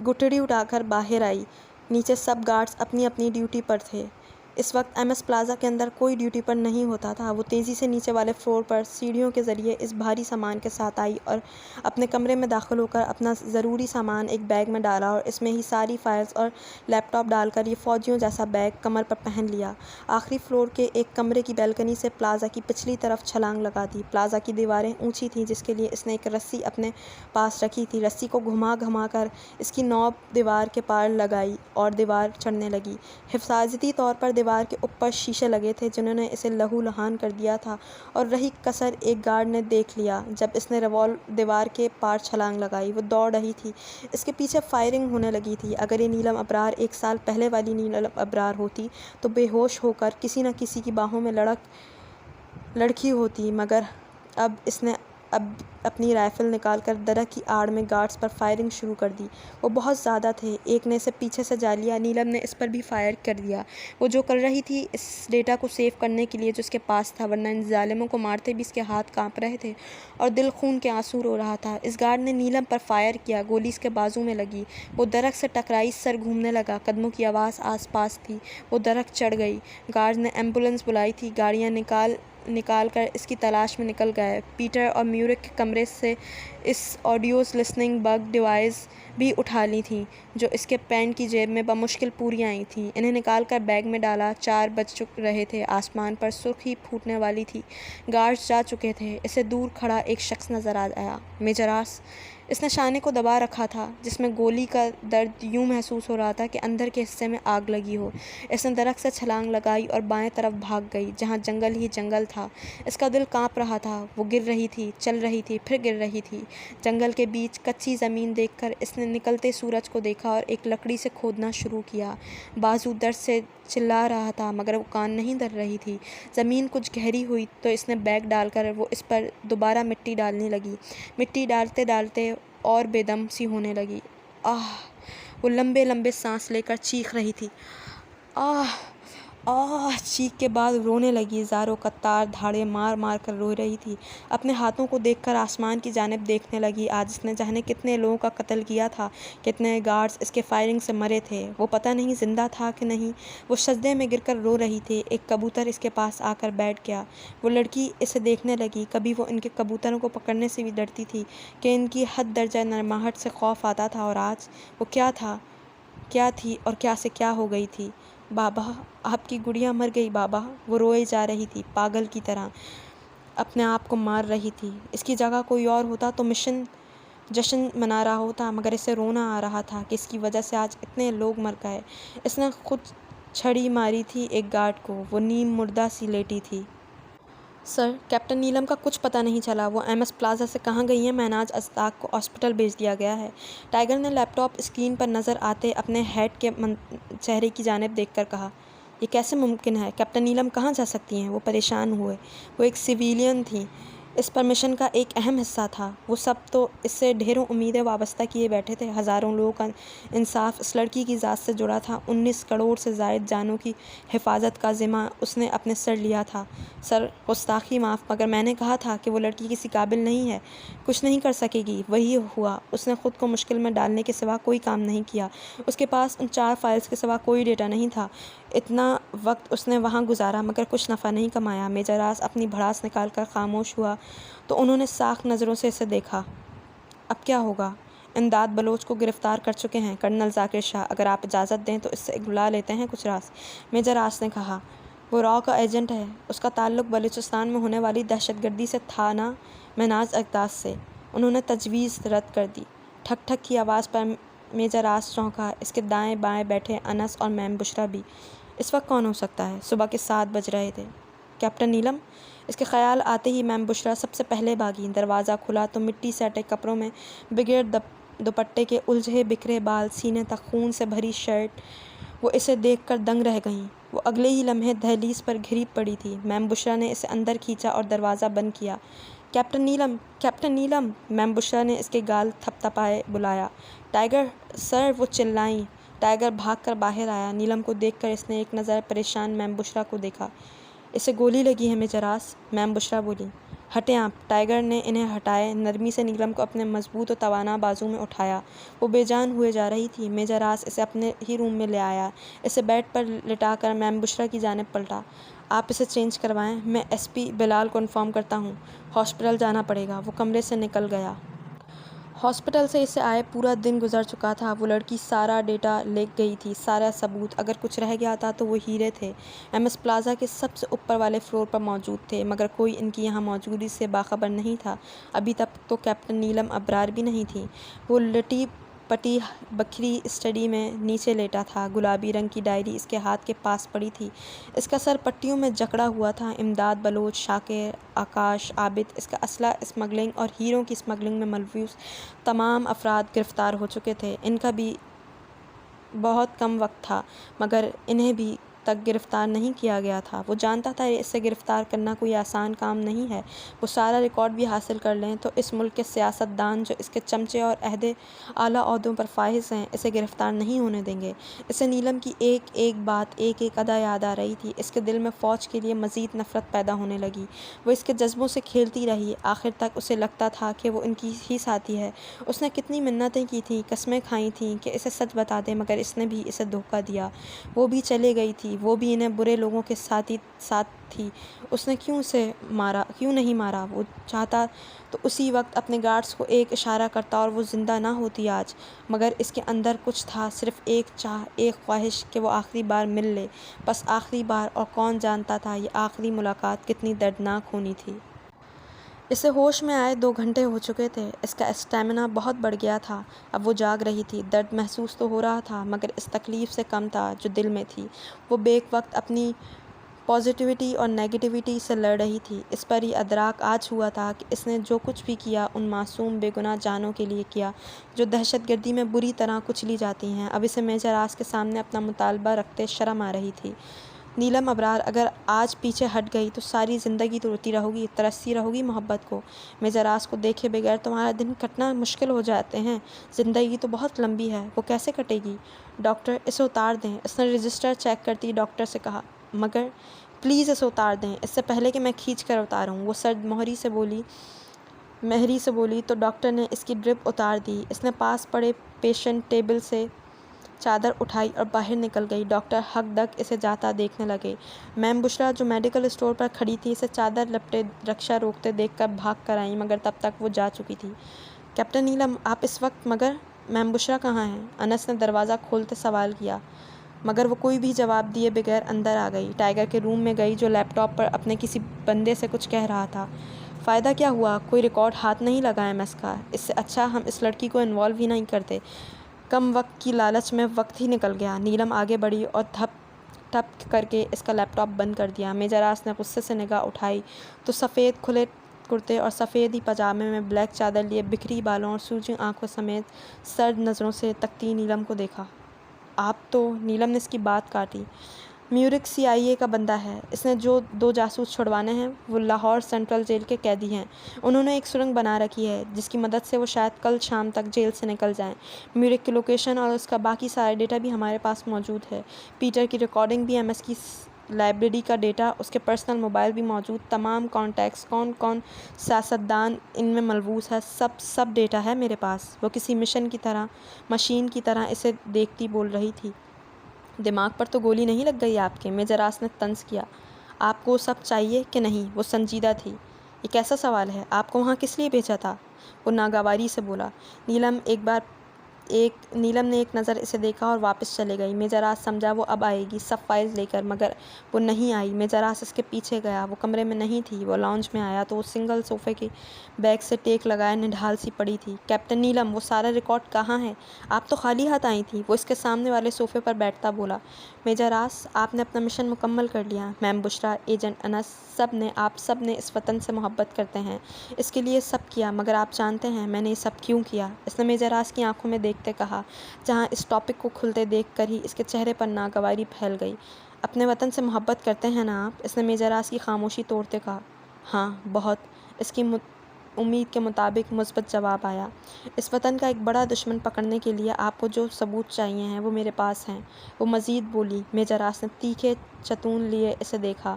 گٹڑی اٹھا کر باہر آئی۔ نیچے سب گارڈز اپنی اپنی ڈیوٹی پر تھے۔ اس وقت ایم ایس پلازا کے اندر کوئی ڈیوٹی پر نہیں ہوتا تھا۔ وہ تیزی سے نیچے والے فلور پر سیڑھیوں کے ذریعے اس بھاری سامان کے ساتھ آئی اور اپنے کمرے میں داخل ہو کر اپنا ضروری سامان ایک بیگ میں ڈالا اور اس میں ہی ساری فائلز اور لیپ ٹاپ ڈال کر یہ فوجیوں جیسا بیگ کمر پر پہن لیا۔ آخری فلور کے ایک کمرے کی بالکنی سے پلازا کی پچھلی طرف چھلانگ لگا دی۔ پلازا کی دیواریں اونچی تھیں جس کے لیے اس نے ایک رسی اپنے پاس رکھی تھی۔ رسی کو گھما گھما کر اس کی نوب دیوار کے پار لگائی اور دیوار چڑھنے لگی۔ حفاظتی طور پر دیوار کے اوپر شیشے لگے تھے جنہوں نے اسے لہو لہان کر دیا تھا اور رہی کسر ایک گارڈ نے دیکھ لیا جب اس نے دیوار کے پار چھلانگ لگائی۔ وہ دوڑ رہی تھی، اس کے پیچھے فائرنگ ہونے لگی تھی۔ اگر یہ نیلم ابرار 1 سال پہلے والی نیلم ابرار ہوتی تو بے ہوش ہو کر کسی نہ کسی کی باہوں میں لڑکی ہوتی، مگر اب اس نے اپنی رائفل نکال کر درخت کی آڑ میں گارڈز پر فائرنگ شروع کر دی۔ وہ بہت زیادہ تھے۔ ایک نے اسے پیچھے سے جا لیا۔ نیلم نے اس پر بھی فائر کر دیا۔ وہ جو کر رہی تھی اس ڈیٹا کو سیو کرنے کے لیے جو اس کے پاس تھا، ورنہ ان ظالموں کو مارتے بھی اس کے ہاتھ کانپ رہے تھے اور دل خون کے آنسو رو رہا تھا۔ اس گارڈ نے نیلم پر فائر کیا، گولی اس کے بازو میں لگی، وہ درخت سے ٹکرائی، سر گھومنے لگا، قدموں کی آواز آس پاس تھی، وہ درخت چڑھ گئی۔ گارڈز نے ایمبولینس بلائی تھی، گاڑیاں نکال کر اس کی تلاش میں نکل گئے۔ پیٹر اور میورک کے کمرے سے اس آڈیوز لسننگ بگ ڈیوائس بھی اٹھا لی تھیں جو اس کے پینٹ کی جیب میں بمشکل پوری آئی تھیں۔ انہیں نکال کر بیگ میں ڈالا۔ 4 بج رہے تھے، آسمان پر سرخی پھوٹنے والی تھی، گارڈز جا چکے تھے۔ اسے دور کھڑا ایک شخص نظر آیا، میجر راس اس نے شانے کو دبا رکھا تھا جس میں گولی کا درد یوں محسوس ہو رہا تھا کہ اندر کے حصے میں آگ لگی ہو۔ اس نے درخت سے چھلانگ لگائی اور بائیں طرف بھاگ گئی جہاں جنگل ہی جنگل تھا۔ اس کا دل کانپ رہا تھا، وہ گر رہی تھی، چل رہی تھی، پھر گر رہی تھی۔ جنگل کے بیچ کچی زمین دیکھ کر اس نے نکلتے سورج کو دیکھا اور ایک لکڑی سے کھودنا شروع کیا۔ بازو درد سے چلا رہا تھا مگر وہ کان نہیں دھر رہی تھی۔ زمین کچھ گہری ہوئی تو اس نے بیگ ڈال کر وہ اس پر دوبارہ مٹی ڈالنے لگی۔ مٹی ڈالتے ڈالتے اور بے دم سی ہونے لگی۔ آہ! وہ لمبے لمبے سانس لے کر چیخ رہی تھی۔ آہ! آہ! چیخ کے بعد رونے لگی، زاروں قطار دھاڑے مار مار کر رو رہی تھی۔ اپنے ہاتھوں کو دیکھ کر آسمان کی جانب دیکھنے لگی۔ آج اس نے جانے کتنے لوگوں کا قتل کیا تھا، کتنے گارڈز اس کے فائرنگ سے مرے تھے۔ وہ پتہ نہیں زندہ تھا کہ نہیں۔ وہ سجدے میں گر کر رو رہی تھی۔ ایک کبوتر اس کے پاس آ کر بیٹھ گیا۔ وہ لڑکی اسے دیکھنے لگی۔ کبھی وہ ان کے کبوتروں کو پکڑنے سے بھی ڈرتی تھی کہ ان کی حد درجہ نرماہٹ سے خوف آتا تھا، اور آج وہ کیا تھی اور کیا سے کیا ہو گئی تھی۔ بابا، آپ کی گڑیا مر گئی بابا۔ وہ روئے جا رہی تھی، پاگل کی طرح اپنے آپ کو مار رہی تھی۔ اس کی جگہ کوئی اور ہوتا تو جشن منا رہا ہوتا، مگر اسے رونا آ رہا تھا کہ اس کی وجہ سے آج اتنے لوگ مر گئے۔ اس نے خود چھڑی ماری تھی ایک گارڈ کو، وہ نیم مردہ سی لیٹی تھی۔ سر، کیپٹن نیلم کا کچھ پتہ نہیں چلا۔ وہ ایم ایس پلازا سے کہاں گئی ہیں؟ مہناز ازتاک کو ہاسپٹل بھیج دیا گیا ہے۔ ٹائیگر نے لیپ ٹاپ اسکرین پر نظر آتے اپنے ہیڈ کے چہرے کی جانب دیکھ کر کہا، یہ کیسے ممکن ہے؟ کیپٹن نیلم کہاں جا سکتی ہیں؟ وہ پریشان ہوئے۔ وہ ایک سویلین تھیں، اس پر مشن کا ایک اہم حصہ تھا۔ وہ سب تو اس سے ڈھیروں امیدیں وابستہ کیے بیٹھے تھے۔ ہزاروں لوگوں کا انصاف اس لڑکی کی ذات سے جڑا تھا۔ 19 کروڑ سے زائد جانوں کی حفاظت کا ذمہ اس نے اپنے سر لیا تھا۔ سر، گستاخی معاف، مگر میں نے کہا تھا کہ وہ لڑکی کسی قابل نہیں ہے، کچھ نہیں کر سکے گی۔ وہی ہوا۔ اس نے خود کو مشکل میں ڈالنے کے سوا کوئی کام نہیں کیا۔ اس کے پاس ان 4 فائلز کے سوا کوئی ڈیٹا نہیں تھا۔ اتنا وقت اس نے وہاں گزارا مگر کچھ نفع نہیں کمایا۔ میجر راز اپنی بھڑاس نکال کر خاموش ہوا تو انہوں نے ساکھ نظروں سے اسے دیکھا۔ اب کیا ہوگا؟ امداد بلوچ کو گرفتار کر چکے ہیں کرنل ذاکر شاہ۔ اگر آپ اجازت دیں تو اس سے بلا لیتے ہیں کچھ راز، میجر راز نے کہا۔ وہ راؤ کا ایجنٹ ہے۔ اس کا تعلق بلوچستان میں ہونے والی دہشت گردی سے تھا نا؟ مہناز اقداس سے۔ انہوں نے تجویز رد کر دی۔ ٹھک ٹھک کی آواز پر میجر راز چونکا۔ اس کے دائیں بائیں بیٹھے انس اور میم بشرا بھی۔ اس وقت کون ہو سکتا ہے؟ صبح کے 7 بج رہے تھے۔ کیپٹن نیلم؟ اس کے خیال آتے ہی میم بشرا سب سے پہلے بھاگی۔ دروازہ کھلا تو مٹی سے اٹے کپڑوں میں بغیر دوپٹے کے الجھے بکھرے بال، سینے تک خون سے بھری شرٹ، وہ اسے دیکھ کر دنگ رہ گئیں۔ وہ اگلے ہی لمحے دہلیز پر گھری پڑی تھی۔ میم بشرا نے اسے اندر کھینچا اور دروازہ بند کیا۔ کیپٹن نیلم! کیپٹن نیلم! میم بشرا نے اس کے گال تھپ تھپائے بلایا۔ ٹائیگر! سر! وہ چلائیں۔ ٹائیگر بھاگ کر باہر آیا۔ نیلم کو دیکھ کر اس نے ایک نظر پریشان میم بشرا کو دیکھا۔ اسے گولی لگی ہے میجر راز، میم بشرا بولی۔ ہٹیں آپ۔ ٹائیگر نے انہیں ہٹائے، نرمی سے نیلم کو اپنے مضبوط و توانا بازو میں اٹھایا۔ وہ بے جان ہوئے جا رہی تھی۔ میجر راز اسے اپنے ہی روم میں لے آیا۔ اسے بیڈ پر لٹا کر میم بشرا کی جانب پلٹا۔ آپ اسے چینج کروائیں، میں ایس پی بلال کو انفارم کرتا ہوں، ہاسپٹل جانا پڑے گا۔ وہ کمرے سے نکل گیا۔ ہاسپٹل سے اسے آئے پورا دن گزر چکا تھا۔ وہ لڑکی سارا ڈیٹا لے گئی تھی، سارا ثبوت۔ اگر کچھ رہ گیا تھا تو وہ ہیرے تھے۔ ایم ایس پلازا کے سب سے اوپر والے فلور پر موجود تھے، مگر کوئی ان کی یہاں موجودگی سے باخبر نہیں تھا۔ ابھی تک تو کیپٹن نیلم ابرار بھی نہیں تھی۔ وہ لٹی پٹی بکھری اسٹڈی میں نیچے لیٹا تھا۔ گلابی رنگ کی ڈائری اس کے ہاتھ کے پاس پڑی تھی۔ اس کا سر پٹیوں میں جکڑا ہوا تھا۔ امداد بلوچ، شاکر، آکاش، عابد، اس کا اسلحہ اسمگلنگ اور ہیروں کی اسمگلنگ میں ملوث تمام افراد گرفتار ہو چکے تھے۔ ان کا بھی بہت کم وقت تھا مگر انہیں بھی تک گرفتار نہیں کیا گیا تھا۔ وہ جانتا تھا اس سے گرفتار کرنا کوئی آسان کام نہیں ہے۔ وہ سارا ریکارڈ بھی حاصل کر لیں تو اس ملک کے سیاست دان جو اس کے چمچے اور عہدے اعلیٰ عہدوں پر فائز ہیں اسے گرفتار نہیں ہونے دیں گے۔ اسے نیلم کی ایک ایک بات، ایک ایک ادا یاد آ رہی تھی۔ اس کے دل میں فوج کے لیے مزید نفرت پیدا ہونے لگی۔ وہ اس کے جذبوں سے کھیلتی رہی۔ آخر تک اسے لگتا تھا کہ وہ ان کی ہی ساتھی ہے۔ اس نے کتنی منتیں کی تھیں، قسمیں کھائی تھیں کہ اسے سچ بتا دے، مگر اس نے بھی اسے دھوکہ دیا۔ وہ بھی چلے گئی تھی، وہ بھی انہیں برے لوگوں کے ساتھ تھی۔ اس نے کیوں نہیں مارا؟ وہ چاہتا تو اسی وقت اپنے گارڈز کو ایک اشارہ کرتا اور وہ زندہ نہ ہوتی آج، مگر اس کے اندر کچھ تھا، صرف ایک چاہ، ایک خواہش کہ وہ آخری بار مل لے، بس آخری بار، اور کون جانتا تھا یہ آخری ملاقات کتنی دردناک ہونی تھی۔ اسے ہوش میں آئے 2 گھنٹے ہو چکے تھے۔ اس کا اسٹیمنا بہت بڑھ گیا تھا۔ اب وہ جاگ رہی تھی۔ درد محسوس تو ہو رہا تھا مگر اس تکلیف سے کم تھا جو دل میں تھی۔ وہ بیک وقت اپنی پازیٹیوٹی اور نیگیٹیوٹی سے لڑ رہی تھی۔ اس پر یہ ادراک آج ہوا تھا کہ اس نے جو کچھ بھی کیا ان معصوم بے گناہ جانوں کے لیے کیا جو دہشت گردی میں بری طرح کچلی جاتی ہیں۔ اب اسے میجر آس کے سامنے اپنا مطالبہ رکھتے شرم آ رہی تھی۔ نیلم ابرار اگر آج پیچھے ہٹ گئی تو ساری زندگی تو روتی رہو گی، ترستی رہو گی محبت کو۔ میجر آس کو دیکھے بغیر تمہارا دن کٹنا مشکل ہو جاتے ہیں۔ زندگی تو بہت لمبی ہے، وہ کیسے کٹے گی؟ ڈاکٹر اسے اتار دیں، اس نے رجسٹر چیک کرتی ڈاکٹر سے کہا۔ مگر پلیز اسے اتار دیں اس سے پہلے کہ میں کھینچ کر اتاروں، وہ سرد مہری سے بولی تو ڈاکٹر نے اس کی ڈرپ اتار دی۔ اس نے پاس پڑے پیشنٹ ٹیبل سے چادر اٹھائی اور باہر نکل گئی۔ ڈاکٹر ہک دک اسے جاتا دیکھنے لگے۔ میم بشریٰ جو میڈیکل اسٹور پر کھڑی تھی اسے چادر لپٹے رکشہ روکتے دیکھ کر بھاگ کر آئیں مگر تب تک وہ جا چکی تھی۔ کیپٹن نیلم آپ اس وقت مگر میم بشریٰ کہاں ہیں؟ انس نے دروازہ کھولتے سوال کیا مگر وہ کوئی بھی جواب دیے بغیر اندر آ گئی۔ ٹائیگر کے روم میں گئی جو لیپ ٹاپ پر اپنے کسی بندے سے کچھ کہہ رہا تھا۔ فائدہ کیا ہوا؟ کوئی ریکارڈ ہاتھ نہیں لگا MS کا۔ اس سے اچھا ہم اس لڑکی کو انوالو ہی نہیں کرتے۔ کم وقت کی لالچ میں وقت ہی نکل گیا۔ نیلم آگے بڑھی اور ٹھپ کر کے اس کا لیپ ٹاپ بند کر دیا۔ میجر آس نے غصے سے نگاہ اٹھائی تو سفید کھلے کرتے اور سفید ہی پاجامے میں بلیک چادر لیے بکھری بالوں اور سوجی آنکھوں سمیت سرد نظروں سے تکتی نیلم کو دیکھا۔ آپ تو نیلم نے اس کی بات کاٹی۔ میورک CIA کا بندہ ہے۔ اس نے جو 2 جاسوس چھڑوانے ہیں وہ لاہور سینٹرل جیل کے قیدی ہیں۔ انہوں نے ایک سرنگ بنا رکھی ہے جس کی مدد سے وہ شاید کل شام تک جیل سے نکل جائیں۔ میورک کی لوکیشن اور اس کا باقی سارا ڈیٹا بھی ہمارے پاس موجود ہے۔ پیٹر کی ریکارڈنگ بھی MS کی لائبریری کا ڈیٹا، اس کے پرسنل موبائل بھی موجود، تمام کانٹیکٹس، کون کون سیاستدان ان میں ملوث ہے، سب ڈیٹا ہے میرے پاس۔ وہ کسی مشین کی طرح اسے دیکھتی بول رہی تھی۔ دماغ پر تو گولی نہیں لگ گئی آپ کے؟ میجر آس نے طنز کیا۔ آپ کو سب چاہیے کہ نہیں؟ وہ سنجیدہ تھی۔ یہ کیسا سوال ہے؟ آپ کو وہاں کس لیے بھیجا تھا؟ وہ ناگواری سے بولا۔ نیلم نے ایک نظر اسے دیکھا اور واپس چلے گئی۔ میجر آس سمجھا وہ اب آئے گی سب فائلز لے کر مگر وہ نہیں آئی۔ میجر آس اس کے پیچھے گیا۔ وہ کمرے میں نہیں تھی۔ وہ لاؤنج میں آیا تو وہ سنگل صوفے کے بیک سے ٹیک لگائے نڈھال سی پڑی تھی۔ کیپٹن نیلم وہ سارا ریکارڈ کہاں ہے؟ آپ تو خالی ہاتھ آئی تھیں، وہ اس کے سامنے والے صوفے پر بیٹھتا بولا۔ میجر آس آپ نے اپنا مشن مکمل کر لیا۔ میم بشریٰ، ایجنٹ انس، آپ سب نے اس وطن سے محبت کرتے ہیں، اس کے لیے سب کیا مگر آپ جانتے ہیں میں نے یہ سب کیوں کیا؟ اس نے میجر آس کی آنکھوں میں دیکھتے کہا جہاں اس ٹاپک کو کھلتے دیکھ کر ہی اس کے چہرے پر ناگواری پھیل گئی۔ اپنے وطن سے محبت کرتے ہیں نا آپ؟ اس نے میجر آس کی خاموشی توڑتے کہا۔ ہاں بہت۔ اس کی امید کے مطابق مثبت جواب آیا۔ اس وطن کا ایک بڑا دشمن پکڑنے کے لیے آپ کو جو ثبوت چاہیے ہیں وہ میرے پاس ہیں، وہ مزید بولی۔ میجر آس نے تیکھے چتون لیے اسے دیکھا۔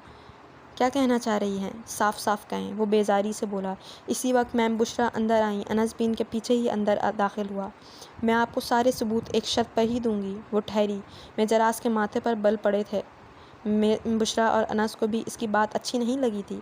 کیا کہنا چاہ رہی ہیں؟ صاف صاف کہیں، وہ بیزاری سے بولا۔ اسی وقت میم بشریٰ اندر آئیں۔ انس بھی ان کے پیچھے ہی اندر داخل ہوا۔ میں آپ کو سارے ثبوت ایک شرط پر ہی دوں گی۔ وہ ٹھہری۔ میجر آس کے ماتھے پر بل پڑے تھے۔ میم بشریٰ اور انس کو بھی اس کی بات اچھی نہیں لگی تھی۔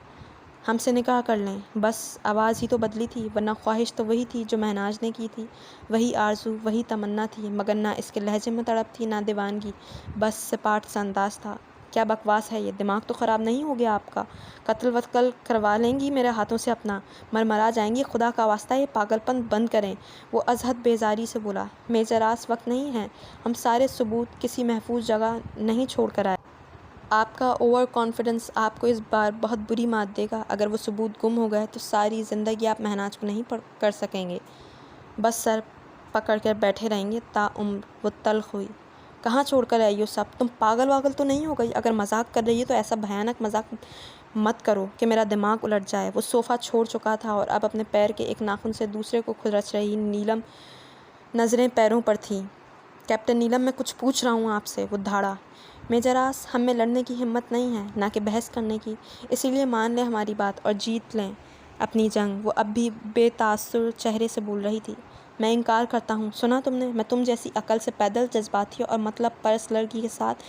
ہم سے نکاح کر لیں بس، آواز ہی تو بدلی تھی ورنہ خواہش تو وہی تھی جو مہناز نے کی تھی، وہی آرزو، وہی تمنا تھی مگر نہ اس کے لہجے میں تڑپ تھی نہ دیوانگی، بس سپاٹ سا انداز تھا۔ کیا بکواس ہے یہ؟ دماغ تو خراب نہیں ہو گیا آپ کا؟ قتل وتل کروا لیں گی میرے ہاتھوں سے اپنا؟ مرمرا جائیں گی؟ خدا کا واسطہ یہ پاگل پن بند کریں، وہ ازحد بیزاری سے بولا۔ میجر آس وقت نہیں ہے، ہم سارے ثبوت کسی محفوظ جگہ نہیں چھوڑ کر آئے۔ آپ کا اوور کانفیڈنس آپ کو اس بار بہت بری مات دے گا۔ اگر وہ ثبوت گم ہو گئے تو ساری زندگی آپ مہناز کو نہیں کر سکیں گے، بس سر پکڑ کر بیٹھے رہیں گے تا عمر۔ وہ تلخ ہوئی۔ کہاں چھوڑ کر آئی ہو سب؟ تم پاگل واگل تو نہیں ہو گئی؟ اگر مذاق کر رہی ہے تو ایسا بھیانک مذاق مت کرو کہ میرا دماغ الٹ جائے۔ وہ صوفہ چھوڑ چکا تھا اور اب اپنے پیر کے ایک ناخن سے دوسرے کو کھرچ رہی نیلم نظریں پیروں پر تھیں۔ کیپٹن نیلم میں کچھ پوچھ رہا ہوں آپ سے، وہ دھاڑا۔ میجر آس ہم میں لڑنے کی ہمت نہیں ہے نہ کہ بحث کرنے کی، اسی لیے مان لیں ہماری بات اور جیت لیں اپنی جنگ۔ وہ اب بھی بے تاثر چہرے سے بول رہی تھی۔ میں انکار کرتا ہوں، سنا تم نے؟ میں تم جیسی عقل سے پیدل جذباتی اور مطلب پرست لڑکی کے ساتھ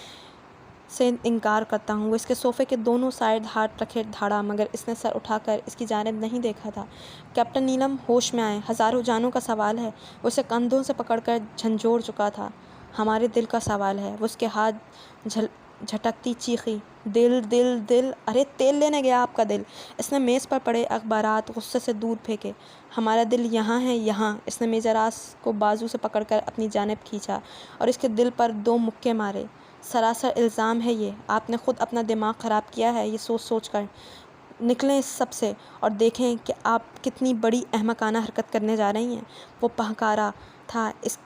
سے انکار کرتا ہوں۔ وہ اس کے صوفے کے دونوں سائڈ ہاتھ رکھے دھاڑا مگر اس نے سر اٹھا کر اس کی جانب نہیں دیکھا تھا۔ کیپٹن نیلم ہوش میں آئے۔ ہزاروں جانوں کا سوال ہے، وہ اسے کندھوں سے پکڑ کر جھنجھوڑ چکا تھا۔ ہمارے دل کا سوال ہے۔ وہ اس کے ہاتھ جھٹکتی چیخی، دل دل دل، ارے تیل لینے گیا آپ کا دل۔ اس نے میز پر پڑے اخبارات غصے سے دور پھینکے۔ ہمارا دل یہاں ہے، یہاں۔ اس نے میجر آس کو بازو سے پکڑ کر اپنی جانب کھینچا اور اس کے دل پر 2 مکے مارے۔ سراسر الزام ہے یہ، آپ نے خود اپنا دماغ خراب کیا ہے یہ سوچ سوچ کر۔ نکلیں اس سب سے اور دیکھیں کہ آپ کتنی بڑی احمقانہ حرکت کرنے جا رہی ہیں۔ وہ پھنکارا تھا، اس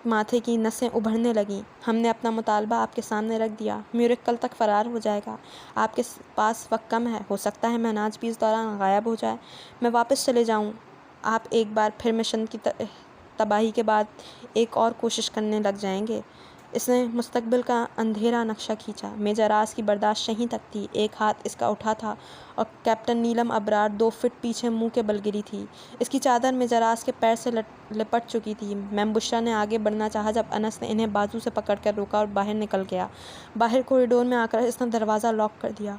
ماتھے کی نسیں ابھرنے لگیں۔ ہم نے اپنا مطالبہ آپ کے سامنے رکھ دیا۔ میورک کل تک فرار ہو جائے گا۔ آپ کے پاس وقت کم ہے، ہو سکتا ہے مہناز بھی اس دوران غائب ہو جائے، میں واپس چلے جاؤں۔ آپ ایک بار پھر مشن کی تباہی کے بعد ایک اور کوشش کرنے لگ جائیں گے۔ اس نے مستقبل کا اندھیرا نقشہ کھینچا۔ میجر آس کی برداشت یہیں تک تھی۔ ایک ہاتھ اس کا اٹھا تھا اور کیپٹن نیلم ابرار 2 فٹ پیچھے منہ کے بل گری تھی۔ اس کی چادر میجر آس کے پیر سے لپٹ چکی تھی۔ میم بشرا نے آگے بڑھنا چاہا جب انس نے انہیں بازو سے پکڑ کر روکا اور باہر نکل گیا۔ باہر کوریڈور میں آ کر اس نے دروازہ لاک کر دیا۔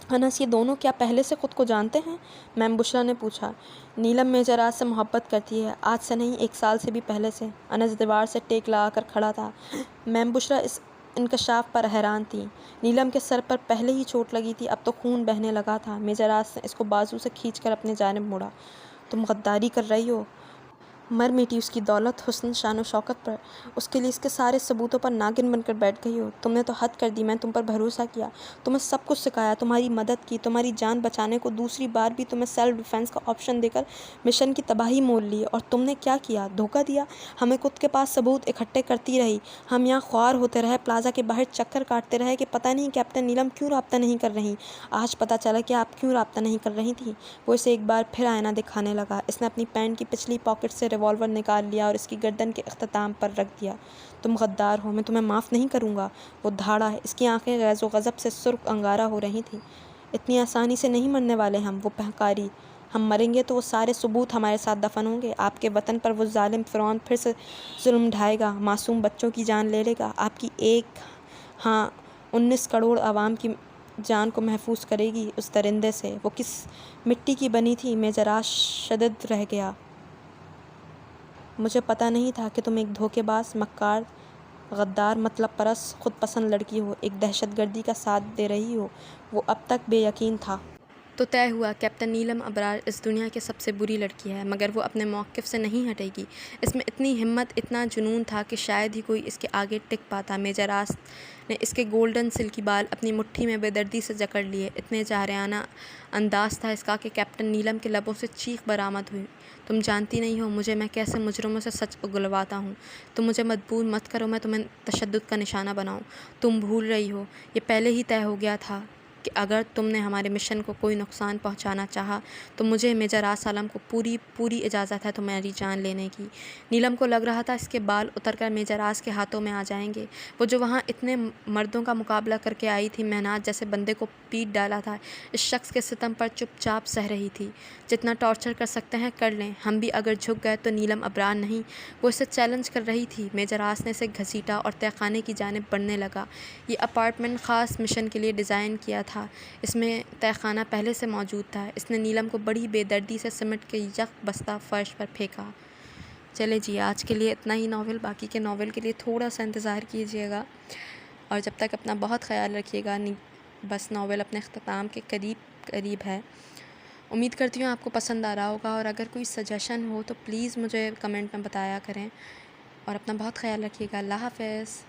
انس، یہ دونوں کیا پہلے سے خود کو جانتے ہیں؟ میم بشرا نے پوچھا۔ نیلم میجر آس سے محبت کرتی ہے، آج سے نہیں 1 سال سے بھی پہلے سے۔ انس دیوار سے ٹیک لگا کر کھڑا تھا۔ میم بشرا اس انکشاف پر حیران تھی۔ نیلم کے سر پر پہلے ہی چوٹ لگی تھی، اب تو خون بہنے لگا تھا۔ میجر آس نے اس کو بازو سے کھینچ کر اپنے جانب موڑا۔ تم غداری کر رہی ہو۔ مر میٹی اس کی دولت، حسن، شان و شوکت پر، اس کے لیے اس کے سارے ثبوتوں پر ناگن بن کر بیٹھ گئی ہو۔ تم نے تو حد کر دی۔ میں تم پر بھروسہ کیا، تمہیں سب کچھ سکھایا، تمہاری مدد کی، تمہاری جان بچانے کو دوسری بار بھی تمہیں سیلف ڈیفینس کا آپشن دے کر مشن کی تباہی مول لی، اور تم نے کیا کیا؟ دھوکہ دیا۔ ہمیں خود کے پاس ثبوت اکٹھے کرتی رہی، ہم یہاں خوار ہوتے رہے، پلازا کے باہر چکر کاٹتے رہے کہ پتہ نہیں کیپٹن نیلم کیوں رابطہ نہیں کر رہی۔ آج پتہ چلا کہ آپ کیوں رابطہ نہیں کر رہی تھیں۔ وہ اسے ایک بار پھر آئینہ دکھانے لگا۔ اس نے اپنی پینٹ کی پچھلی پاکٹ سے ریوالور نکال لیا اور اس کی گردن کے اختتام پر رکھ دیا۔ تم غدار ہو، میں تمہیں معاف نہیں کروں گا۔ وہ دھاڑا، اس کی آنکھیں غیظ و غضب سے سرخ انگارہ ہو رہی تھیں۔ اتنی آسانی سے نہیں مرنے والے ہم، وہ پھنکاری۔ ہم مریں گے تو وہ سارے ثبوت ہمارے ساتھ دفن ہوں گے۔ آپ کے وطن پر وہ ظالم فرعون پھر سے ظلم ڈھائے گا، معصوم بچوں کی جان لے لے گا، آپ کی ایک، ہاں 19 کروڑ عوام کی جان کو محفوظ کرے گی اس درندے سے۔ وہ کس مٹی کی بنی تھی؟ میجر آس شدید رہ گیا۔ مجھے پتہ نہیں تھا کہ تم ایک دھوکے باز، مکار، غدار، مطلب پرست، خود پسند لڑکی ہو، ایک دہشت گردی کا ساتھ دے رہی ہو۔ وہ اب تک بے یقین تھا۔ تو طے ہوا، کیپٹن نیلم ابرار اس دنیا کی سب سے بری لڑکی ہے، مگر وہ اپنے موقف سے نہیں ہٹے گی۔ اس میں اتنی ہمت، اتنا جنون تھا کہ شاید ہی کوئی اس کے آگے ٹک پاتا۔ میجر آس نے اس کے گولڈن سلکی بال اپنی مٹھی میں بے دردی سے جکڑ لیے۔ اتنے جارحانہ انداز تھا اس کا کہ کیپٹن نیلم کے لبوں سے چیخ برآمد ہوئی۔ تم جانتی نہیں ہو مجھے، میں کیسے مجرموں سے سچ اگلواتا ہوں۔ تم مجھے مدبور مت کرو، میں تمہیں تشدد کا نشانہ بناؤں۔ تم بھول رہی ہو، یہ پہلے ہی طے ہو گیا تھا کہ اگر تم نے ہمارے مشن کو کوئی نقصان پہنچانا چاہا تو مجھے، میجر آس عالم کو پوری اجازت ہے تمہاری جان لینے کی۔ نیلم کو لگ رہا تھا اس کے بال اتر کر میجر آس کے ہاتھوں میں آ جائیں گے۔ وہ جو وہاں اتنے مردوں کا مقابلہ کر کے آئی تھی، مہناز جیسے بندے کو پیٹ ڈالا تھا، اس شخص کے ستم پر چپ چاپ سہ رہی تھی۔ جتنا ٹارچر کر سکتے ہیں کر لیں، ہم بھی اگر جھک گئے تو نیلم ابرار نہیں۔ وہ اسے چیلنج کر رہی تھی۔ میجر آس نے اسے گھسیٹا اور تہہ خانے کی جانب بڑھنے لگا۔ یہ اپارٹمنٹ خاص مشن کے لیے ڈیزائن کیا تھا، اس میں تہہ خانہ پہلے سے موجود تھا۔ اس نے نیلم کو بڑی بے دردی سے سمٹ کے یک بستہ فرش پر پھینکا۔ چلے جی، آج کے لیے اتنا ہی ناول۔ باقی کے ناول کے لیے تھوڑا سا انتظار کیجیے گا، اور جب تک اپنا بہت خیال رکھیے گا۔ بس ناول اپنے اختتام کے قریب ہے۔ امید کرتی ہوں آپ کو پسند آ رہا ہوگا، اور اگر کوئی سجیشن ہو تو پلیز مجھے کمنٹ میں بتایا کریں، اور اپنا بہت خیال رکھیے گا۔ اللہ حافظ۔